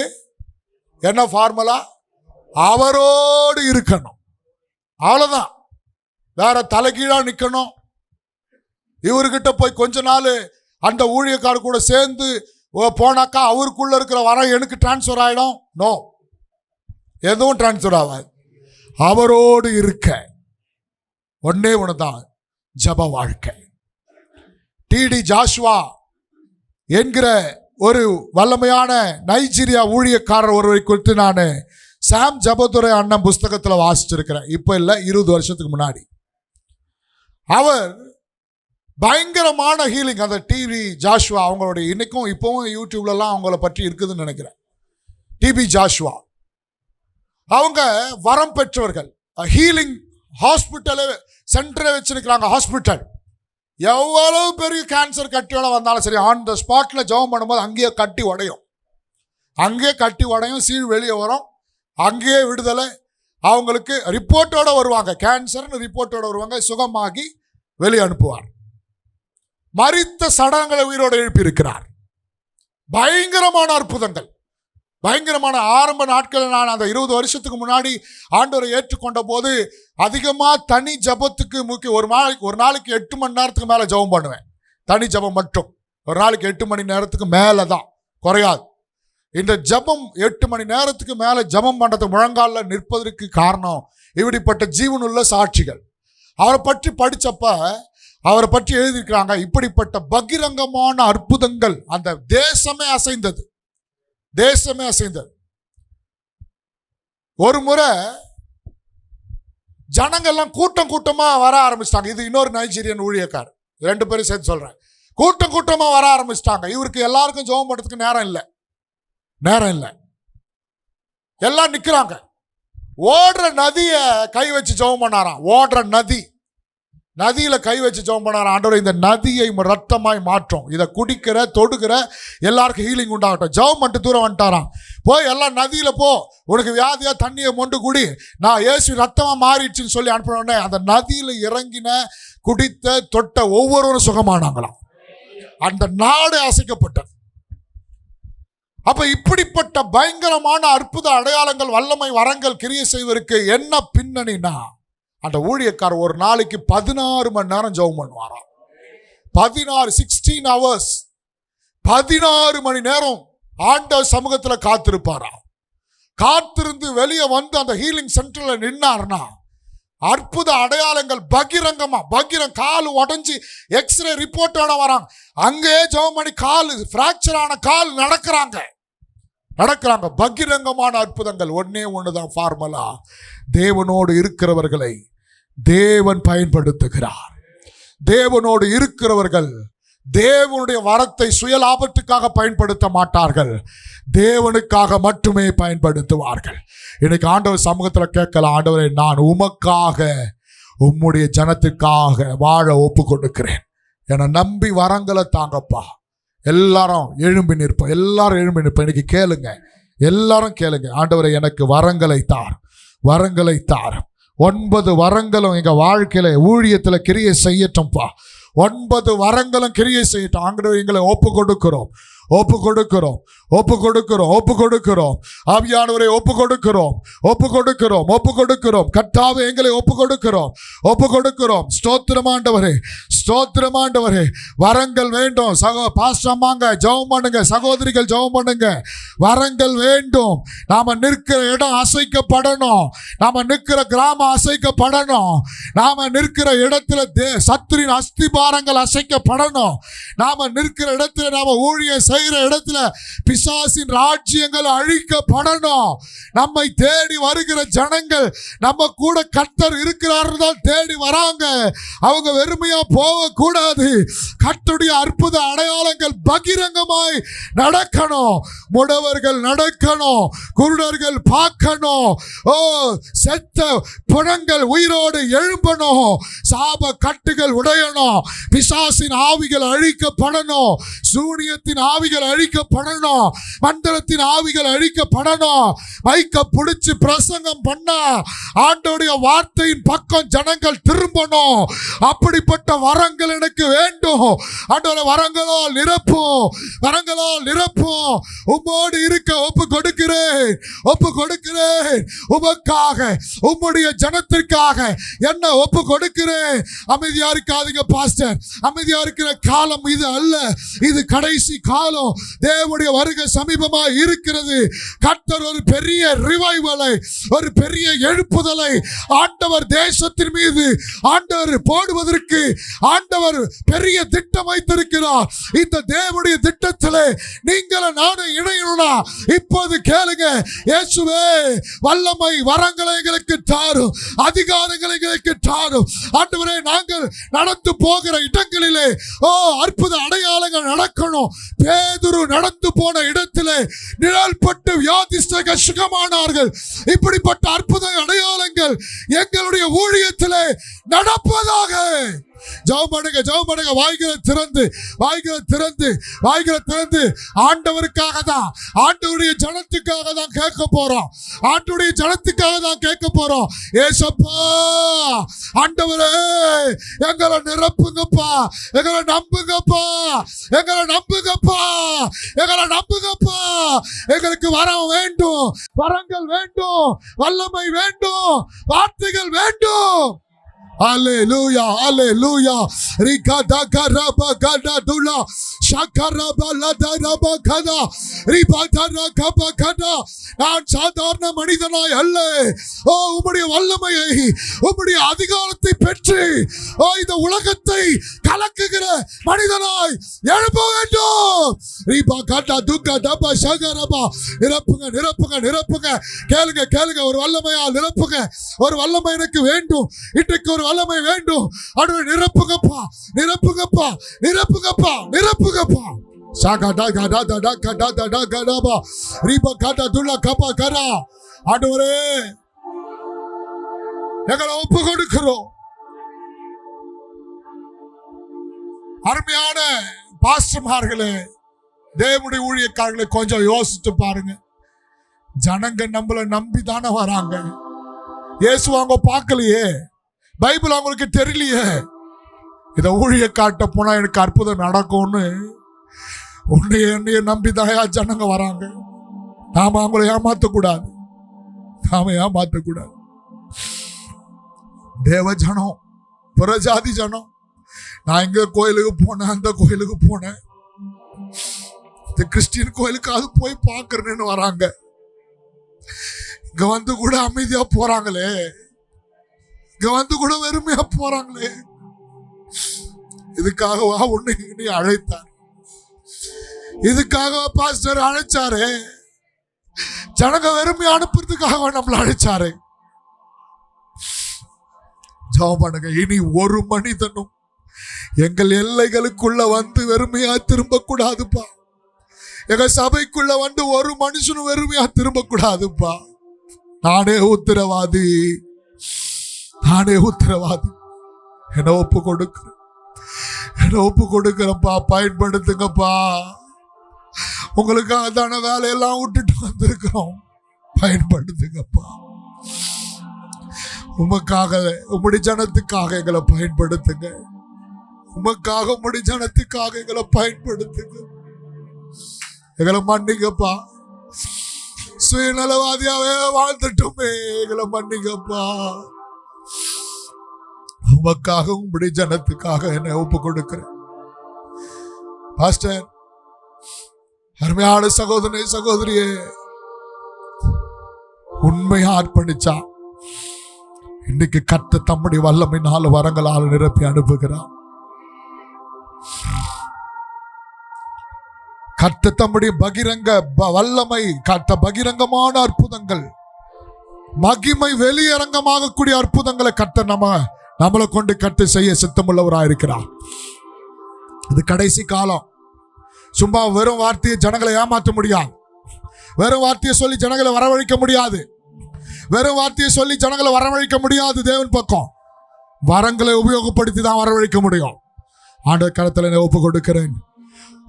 என்ன ஃபார்முலா? அவரோடு இருக்கணும். அவ்வளோதான். வேற தலைகீழாக நிற்கணும். இவர்கிட்ட போய் கொஞ்ச நாள் அந்த ஊழியக்காரர் கூட சேர்ந்து போனாக்கா அவருக்குள்ள இருக்கிற வரம் எனக்கு டிரான்ஸ்ஃபர் ஆகிடும். நோ, எதுவும் டிரான்ஸ்ஃபர் ஆகாது. அவரோடு இருக்க ஒன்று தான் ஜப வாழ்க்கை. டிடி ஜாஷுவா என்கிற ஒரு வல்லமையான நைஜீரியா ஊழியக்காரர் ஒருவரை குறித்து நான் சாம் ஜபதுரை அண்ணன் புஸ்தகத்தில் வாசிச்சிருக்கிறேன். இப்போ இல்லை, 20 வருஷத்துக்கு முன்னாடி. அவர் பயங்கரமான ஹீலிங். அந்த டிவி ஜாஷுவா அவங்களுடைய இன்னைக்கும் இப்போவும் யூடியூப்லலாம் அவங்கள பற்றி இருக்குதுன்னு நினைக்கிறேன். டிபி ஜாஷுவா அவங்க வரம் பெற்றவர்கள். ஹீலிங் ஹாஸ்பிட்டலு சென்டரை வச்சிருக்கிறாங்க. ஹாஸ்பிட்டல் எவ்வளவு பெரிய கேன்சர் கட்டியோட வந்தாலும் சரி, ஆன் த ஸ்பாட்டில் ஜெபம் பண்ணும்போது அங்கேயே கட்டி உடையும், அங்கேயே கட்டி உடையும், சீழ் வெளியே வரும், அங்கேயே விடுதலை. அவங்களுக்கு ரிப்போர்ட்டோட வருவாங்க, கேன்சர்னு ரிப்போர்ட்டோட வருவாங்க, சுகமாகி வெளியே அனுப்புவார். மரித்த சடங்களை உயிரோடு எழுப்பியிருக்கிறார். பயங்கரமான அற்புதங்கள், பயங்கரமான ஆரம்ப நாட்களில் நான் அந்த 20 வருஷத்துக்கு முன்னாடி ஆண்டவரை ஏற்றுக்கொண்ட போது அதிகமாக தனி ஜபத்துக்கு முக்கிய ஒரு நாளைக்கு 8 மணி நேரத்துக்கு மேலே ஜபம் பண்ணுவேன். தனி ஜபம் மட்டும் ஒரு நாளைக்கு 8 மணி நேரத்துக்கு மேலே தான், குறையாது. இந்த ஜபம் 8 மணி நேரத்துக்கு மேல ஜபம் பண்றது முழங்கால நிற்பதற்கு காரணம் இப்படிப்பட்ட ஜீவனுள்ள சாட்சிகள். அவரை பற்றி படிச்சப்ப அவரை பற்றி எழுதியிருக்கிறாங்க, இப்படிப்பட்ட பகிரங்கமான அற்புதங்கள் அந்த தேசமே அசைந்தது. ஒரு முறை ஜனங்கள்லாம் கூட்டம் கூட்டமா வர ஆரம்பிச்சிட்டாங்க. இது இன்னொரு நைஜீரியன் ஊழியக்கார், 2 பேரும் சேர்த்து சொல்றேன். கூட்டம் கூட்டமா வர ஆரம்பிச்சிட்டாங்க. இவருக்கு எல்லாருக்கும் ஜெபம் பண்றதுக்கு நேரம் இல்லை. எல்லாம் நிக்கிறாங்க. ஓடுற நதிய கை வச்சு ஜெபம் பண்ணாராம். ஓடுற நதியில கை வச்சு ஜெபம் பண்ணாராம். ஆண்டவரே, இந்த நதியை ரத்தமாய் மாற்றும், இதை குடிக்கிற தொடுக்கிற எல்லாருக்கும் ஹீலிங் உண்டாகட்டும். ஜெபம் பண்ணிட்டு தூரம் வந்துட்டாராம். போய் எல்லாம் நதியில போ, உனக்கு வியாதியா தண்ணியை மொண்டு குடி, நான் இயேசு ரத்தமா மாறிடுச்சுன்னு சொல்லி அனுப்பினோடனே அந்த நதியில இறங்கின குடித்த தொட்ட ஒவ்வொருவரும் சுகமானாங்களாம். அந்த நாடு அசைக்கப்பட்டது. அப்ப இப்படிப்பட்ட பயங்கரமான அற்புத அடையாளங்கள், வல்லமை, வரங்கள் கிரியை செய்வதற்கு என்ன பின்னணினா, அந்த ஊழியக்கார் ஒரு நாளைக்கு 16 மணி நேரம் ஜெபம் பண்ணுவாராம். 16 hours 16 மணி நேரம் ஆண்டவர் சமூகத்துல காத்திருப்பாராம். காத்திருந்து வெளியே வந்து அந்த ஹீலிங் சென்டர்ல நின்னார்னா அற்புத அடையாளங்கள் கால் உடஞ்சி எக்ஸ்ரே ரிப்போர்ட்டோட வராங்க. அங்கேயே ஜெபம் பண்ணி கால் பிராக்சர் ஆன கால் நடக்கிறாங்க. பகிரங்கமான அற்புதங்கள். ஒண்ணுதான் ஃபார்முலா, தேவனோடு இருக்கிறவர்களை தேவன் பயன்படுத்துகிறார். தேவனோடு இருக்கிறவர்கள் தேவனுடைய வரத்தை சுயலாபத்துக்காக பயன்படுத்த மாட்டார்கள், தேவனுக்காக மட்டுமே பயன்படுத்துவார்கள். இன்னைக்கு ஆண்டவர் சமூகத்தில் கேட்கலாம், ஆண்டவரே, நான் உமக்காக உம்முடைய ஜனத்துக்காக வாழ ஒப்பு கொடுக்கிறேன், என்னை நம்பி வரங்களை தாங்கப்பா. எல்லாரும் எழும்பி நிற்போம். இன்னைக்கு கேளுங்க, எல்லாரும் கேளுங்க. ஆண்டவரே, எனக்கு வரங்களை தார். 9 வரங்களும் எங்க வாழ்க்கையில ஊழியத்துல கிரியை செய்யட்டும்பா. 9 வரங்களும் கிரியை செய்யட்டும். ஆண்டவரே, எங்களை ஒப்பு கொடுக்கிறோம். ஆவியானவரை ஒப்பு கொடுக்கிறோம். கர்த்தாவே, எங்களை ஒப்பு கொடுக்கிறோம். ஸ்தோத்திரம் ஆண்டவரே. வரங்கள் வேண்டும். பாஸ்டர் அம்மாங்க ஜெபம் பண்ணுங்க, சகோதரிகள் ஜெபம் பண்ணுங்க. வரங்கள் வேண்டும். நாம நிற்கிற இடம் அசைக்கப்படணும். நாம நிற்கிற கிராமம் அசைக்கப்படணும். நாம நிற்கிற இடத்துல சத்துரின் அஸ்திபாரங்கள் அசைக்கப்படணும். நாம நிற்கிற இடத்துல, நாம ஊழியம் செய்கிற இடத்துல பிசாசின் ராஜ்யங்கள் அழிக்கப்படணும். நம்மை தேடி வருகிற ஜனங்கள் நம்ம கூட கர்த்தர் இருக்கிறார்கள் தேடி வராங்க. அவங்க வெறுமையா போக கூடாது. கர்த்தருடைய அற்புத அடையாளங்கள் பகிரங்கமாய் நடக்கணும். முடவர்கள் நடக்கணும், குருடர்கள் பார்க்கணும், செத்த புணங்கள் உயிரோடு எழும்பணும், சாப கட்டுகள் உடையணும், பிசாசின் ஆவிகள் அழிக்கப்படணும், சூனியத்தின் ஆவிகள் அழிக்கப்படணும், மந்திரத்தின் ஆவிகள் அழிக்கப்படணும். மைக்க பிடிச்சு பிரசங்கம் பண்ண ஆண்டவருடைய வார்த்தையின் பக்கம் ஜனங்கள் திரும்பணும். அப்படிப்பட்ட வரங்கள் எனக்கு வேண்டும். ஆண்டவரே, வரங்களால் நிரப்பும். உம்மோடு இருக்க ஒப்பு கொடுக்கிறேன். உமக்காக, உம்முடைய ஜனத்திற்காக என்ன ஒப்பு கொடுக்கிறேன். அமைதியா இருக்காதீங்க பாஸ்டர். அமைதியா இருக்கிற காலம் இது அல்ல, இது கடைசி காலம். தேவனுடைய வருகை சமீபமா இருக்கிறது. கர்த்தர் ஒரு பெரிய ரிவைவலை, ஒரு பெரிய எழுப்புதலை ஆண்டவர் தேசத்தின் மீது ஆண்டவர் போடுவதற்கு ஆண்டவர் பெரிய திட்டம் வைத்திருக்கிறார். இந்த தேவனுடைய திட்டத்திலே நீங்களும் நானும் இணையணும்னா இப்போது கேளுங்க. இயேசுவே, வல்லமை வரங்களை எங்களுக்கு தாரும், அதிகாரங்களை எங்களுக்கு தாரும். ஆண்டவரே, நாங்கள் நடந்து போகிற இடங்களிலே அற்புத அடையாளங்கள் நடக்கணும். பேதுரு நடந்து போன இடத்திலே நிழல்பட்டு வியாதிஸ்தர்கள் சுகமானார்கள். இப்படிப்பட்ட அற்புத அடையாளங்கள் எங்களுடைய ஊழியத்திலே நடப்பதாக. ஜெபம் பண்ணுங்க. வாய்களை திறந்து ஆண்டவருக்காக தான், ஆண்டவருடைய ஜனத்துக்காக தான் கேட்க போறோம். ஏசப்பா, ஆண்டவரே, எங்களை நிரப்புங்கப்பா, எங்களை நம்புங்கப்பா. எங்களுக்கு வரம் வேண்டும், வரங்கள் வேண்டும், வல்லமை வேண்டும், வார்த்தைகள் வேண்டும். Hallelujah. Rikada garaba gada dula நான் சாதாரண மனிதனாய் அல்ல, உம்முடைய வல்லமையை, உம்முடைய அதிகாரத்தை பெற்று இந்த உலகத்தை கலக்குகிற மனிதனாய் எழுப்ப வேண்டும். நிரப்புங்க நிரப்புங்க நிரப்புங்க. கேளுங்க கேளுங்க. ஒரு வல்லமையால் நிரப்புங்க. ஒரு வல்லமை எனக்கு வேண்டும். இன்றைக்கு ஒரு வல்லமை வேண்டும். அடுத்து நிரப்புங்கப்பா நிரப்புங்கப்பா நிரப்புங்கப்பா நிரப்புங்கப்பா. ஆண்டவரே, எங்களை ஒப்பு கொடுக்கிறோம். அருமையான பாஸ்டர்மார்களே, தேவனுடைய ஊழியக்காரர்களை கொஞ்சம் யோசித்து பாருங்க. ஜனங்க நம்மளை நம்பி தானே வராங்க. இயேசு அவங்க பார்க்கலையே, பைபிள் அவங்களுக்கு தெரியலையே. இதை ஊழிய காட்ட போனா எனக்கு அற்புதம் நடக்கும்னு என்னைய நம்பிதாயா ஜனங்க வராங்க. நாம அவங்களை ஏமாத்தக்கூடாது. நாம ஏமாத்தக்கூடாது. தேவ ஜனம், புறஜாதி ஜனம், நான் இங்க கோயிலுக்கு போனேன், அந்த கோயிலுக்கு போனேன், இந்த கிறிஸ்டியன் கோயிலுக்காவது போய் பார்க்கறேன்னு வராங்க. இங்க வந்து கூட அமைதியா போறாங்களே, இங்க வந்து கூட வெறுமையா போறாங்களே. இதுக்காகவா உன்னை நீ அழைத்தார்? இதுக்காக பாஸ்டர் அழைச்சாரு? ஜனங்க வெறுமையா அனுப்புறதுக்காக நம்மள அழைச்சாரு. ஜெபம் பண்ணுங்க. இனி ஒரு மனிதனும் எங்கள் எல்லைகளுக்குள்ள வந்து வெறுமையா திரும்ப கூடாதுப்பா. எங்க சபைக்குள்ள வந்து ஒரு மனுஷனும் வெறுமையா திரும்ப கூடாதுப்பா. நானே உத்தரவாதி, நானே உத்தரவாதி. என்ன ஒப்பு கொடுக்கிறேன், என்ன ஒப்பு கொடுக்கிறப்பா. பயன்படுத்துங்கப்பா. உங்களுக்காக தான வேலையெல்லாம் விட்டுட்டு வந்திருக்கிறோம். பயன்படுத்துங்கப்பா. உமக்காக, உம்முடைய ஜனத்துக்காக எங்களை பயன்படுத்துங்க. உமக்காக, உம்முடைய ஜனத்துக்காக எங்களை பயன்படுத்துங்க. எங்களை மன்னிங்கப்பா. சுயநலவாதியாவே வாழ்ந்துட்டோமே, எங்களை மன்னிங்கப்பா. உமக்காக, உம்முடைய ஜனத்துக்காக என்னை ஒப்பு கொடுக்கிறேன். பாஸ்டர், அருமையான சகோதரனே, சகோதரியே, உண்மையா அர்ப்பணிச்சா இன்னைக்கு கர்த்தர் தம்முடைய வல்லமை 4 வரங்களால் நிரப்பி அனுப்புகிறார். கர்த்தர் தம்முடைய பகிரங்க வல்லமை, பகிரங்கமான அற்புதங்கள், மகிமை வெளியரங்கமாக கூடிய அற்புதங்களை கர்த்தர் நம்மளை கொண்டு கர்த்தர் செய்ய சித்தமுள்ளவராக இருக்கிறார். இது கடைசி காலம். சும்மா வெறும் வார்த்தையை ஜனங்களை ஏமாற்ற முடியாது. வெறும் வார்த்தையை சொல்லி ஜனங்களை வரவழைக்க முடியாது. வெறும் வார்த்தையை சொல்லி ஜனங்களை வரவழைக்க முடியாது. தேவன் பக்கம் வரங்களை உபயோகப்படுத்தி தான் வரவழைக்க முடியும். ஆண்டவர் கரத்தில் ஒப்பு கொடுக்கிறேன்.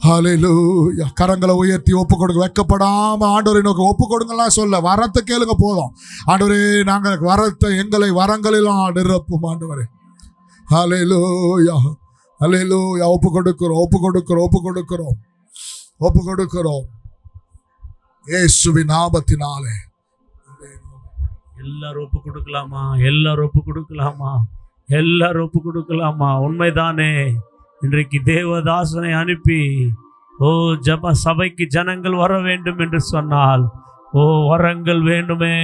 ஹல்லேலூயா. கரங்களை உயர்த்தி ஒப்பு கொடுக்க, வெட்கப்படாம ஆண்டவரை நோக்கி ஒப்பு கொடுங்கலாம் சொல்ல. வரத்தை கேளுங்க போதும். ஆண்டவரே, நாங்கள் வரத்தை எங்களை வரங்களிலும் நிரப்பும் ஆண்டவரே. ஹல்லேலூயா, ஹல்லேலூயா. ஒப்பு கொடுக்கிறோம், ஒப்பு கொடுக்கிறோம், ஒப்பு கொடுக்கிறோம், ஒப்பு கொடுக்கிறோம். இயேசுவின் நாமத்தினாலே எல்லாரும் ஒப்பு கொடுக்கலாமா? எல்லாரும் ஒப்பு கொடுக்கலாமா? எல்லாரும் ஒப்பு கொடுக்கலாமா? உண்மைதானே? இன்றைக்கு தேவதாசனை அனுப்பி ஜப சபைக்கு ஜனங்கள் வர வேண்டும் என்று சொன்னால் வரங்கள் வேண்டுமே.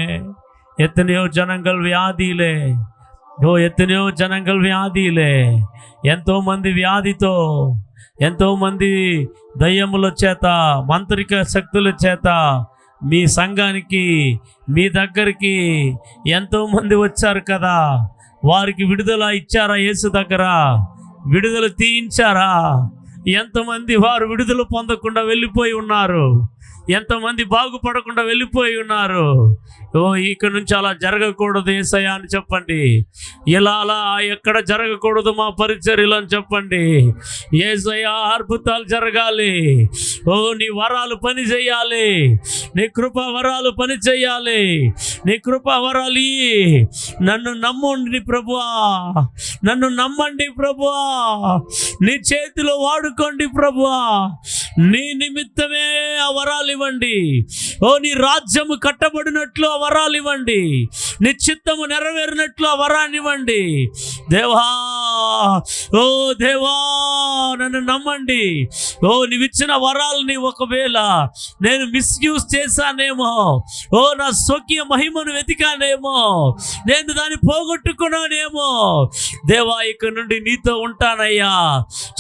எத்தனையோ ஜனங்கள் வியாதியிலே, ఎత్తనో జనంగల్ వ్యాధిలే, ఎంతో మంది వ్యాధితో, ఎంతో మంది దయ్యముల చేత, మంత్రిక శక్తుల చేత మీ సంఘానికి, మీ దగ్గరికి ఎంతో మంది వచ్చారు కదా. వారికి విడుదల ఇచ్చారా? యేసు దగ్గర విడుదల తీయించారా? ఎంతమంది వారు విడుదల పొందకుండా వెళ్ళిపోయి ఉన్నారు, ఎంతమంది బాగుపడకుండా వెళ్ళిపోయి ఉన్నారు. ఇక్కడ నుంచి అలా జరగకూడదు యేసయ్యా అని చెప్పండి. ఇలా అలా ఎక్కడ జరగకూడదు మా పరిచర్యలు అని చెప్పండి. యేసయ్యా అద్భుతాలు జరగాలి. నీ వరాలు పని చేయాలి, నీ కృపా వరాలు పని చేయాలి, నీ కృపా వరాలు నన్ను నమ్మండి ప్రభువా, నన్ను నమ్మండి ప్రభువా, నీ చేతిలో వాడుకోండి ప్రభువా, నీ నిమిత్తమే ఆ వరాలు ఇవ్వండి. ఓ నీ రాజ్యము కట్టబడినట్లు ఆ వరాలు ఇవ్వండి. నీ చిత్తము నెరవేరినట్లు ఆ వరాన్ని ఇవ్వండి. దేవా, ఓ దేవా, నన్ను నమ్మండి. ఓ నీవిచ్చిన వరాలని ఒకవేళ నేను మిస్యూజ్ చేశానేమో, ఓ నా స్వకీయ మహిమను వెతికానేమో, నేను దాన్ని పోగొట్టుకున్నానేమో. దేవా, ఇక నుండి నీతో ఉంటానయ్యా.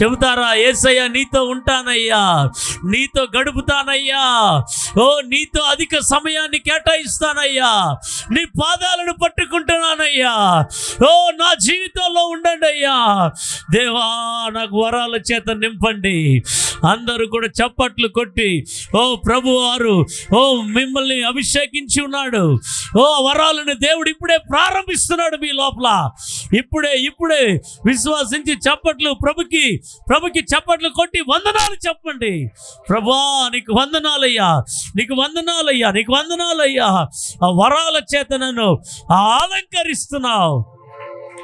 చెబుతారా? యేసయ్యా నీతో ఉంటానయ్యా, నీతో గడుపుతానయ్యా, ఓ నీతో అధిక సమయాన్ని కేటాయిస్తానయ్యా, నీ పాదాలను పట్టుకుంటున్నానయ్యా, ఓ నా జీవితంలో ఉండండి అయ్యా. దేవా, నాకు వరాల చేత నింపండి. అందరూ కూడా చప్పట్లు కొట్టి, ఓ ప్రభువారు, ఓ మిమ్మల్ని అభిషేకించి ఉన్నాడు. ఓ వరాలను దేవుడు ఇప్పుడే ప్రారంభిస్తున్నాడు మీ లోపల. ఇప్పుడే విశ్వాసించి చప్పట్లు ప్రభుకి చప్పట్లు కొట్టి వందనాలు చెప్పండి. ప్రభువా, నీకు వందనాలయ్యా, నీకు వందనాలయ్యా, నీకు వందనాలయ్యా. ఆ వరాల చేత నన్ను అలంకరిస్తున్నావు.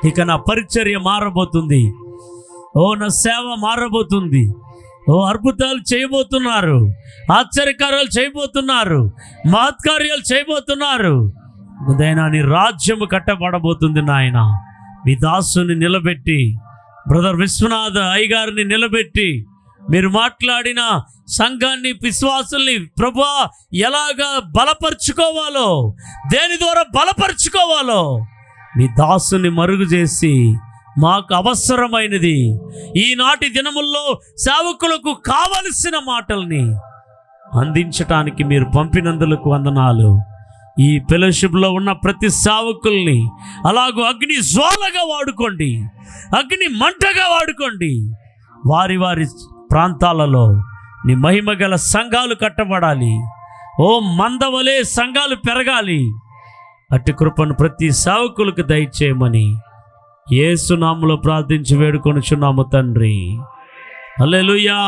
ఇక నా పరిచర్య మారబోతుంది. ఓ నా సేవ మారబోతుంది. ఓ అద్భుతాలు చేయబోతున్నారు, ఆశ్చర్యకార్యాలు చేయబోతున్నారు, మహత్కార్యాలు చేయబోతున్నారు. ఉదయనా నీ రాజ్యము కట్టబడబోతుంది నాయన. మీ దాసుని నిలబెట్టి, బ్రదర్ విశ్వనాథ అయ్యగారిని నిలబెట్టి, మీరు మాట్లాడిన సంఘాన్ని, విశ్వాసుల్ని ప్రభువా ఎలాగా బలపరుచుకోవాలో, దేని ద్వారా బలపరుచుకోవాలో మీ దాసుని మరుగు చేసి మాకు అవసరమైనది ఈనాటి దినముల్లో సేవకులకు కావలసిన మాటల్ని అందించటానికి మీరు పంపినందులకు వందనాలు. ఈ ఫెలోషిప్లో ఉన్న ప్రతి సేవకుల్ని అలాగూ అగ్ని జ్వాలగా వాడుకోండి, అగ్ని మంటగా వాడుకోండి. వారి వారి ప్రాంతాలలో నీ మహిమ గల సంఘాలు కట్టబడాలి. ఓ మందవలే సంఘాలు పెరగాలి. అట్టి కృపను ప్రతి సేవకులకు దయచేయమని యేసు నామములో ప్రార్థించి వేడుకొనుచున్నాము తండ్రి. హల్లెలూయా.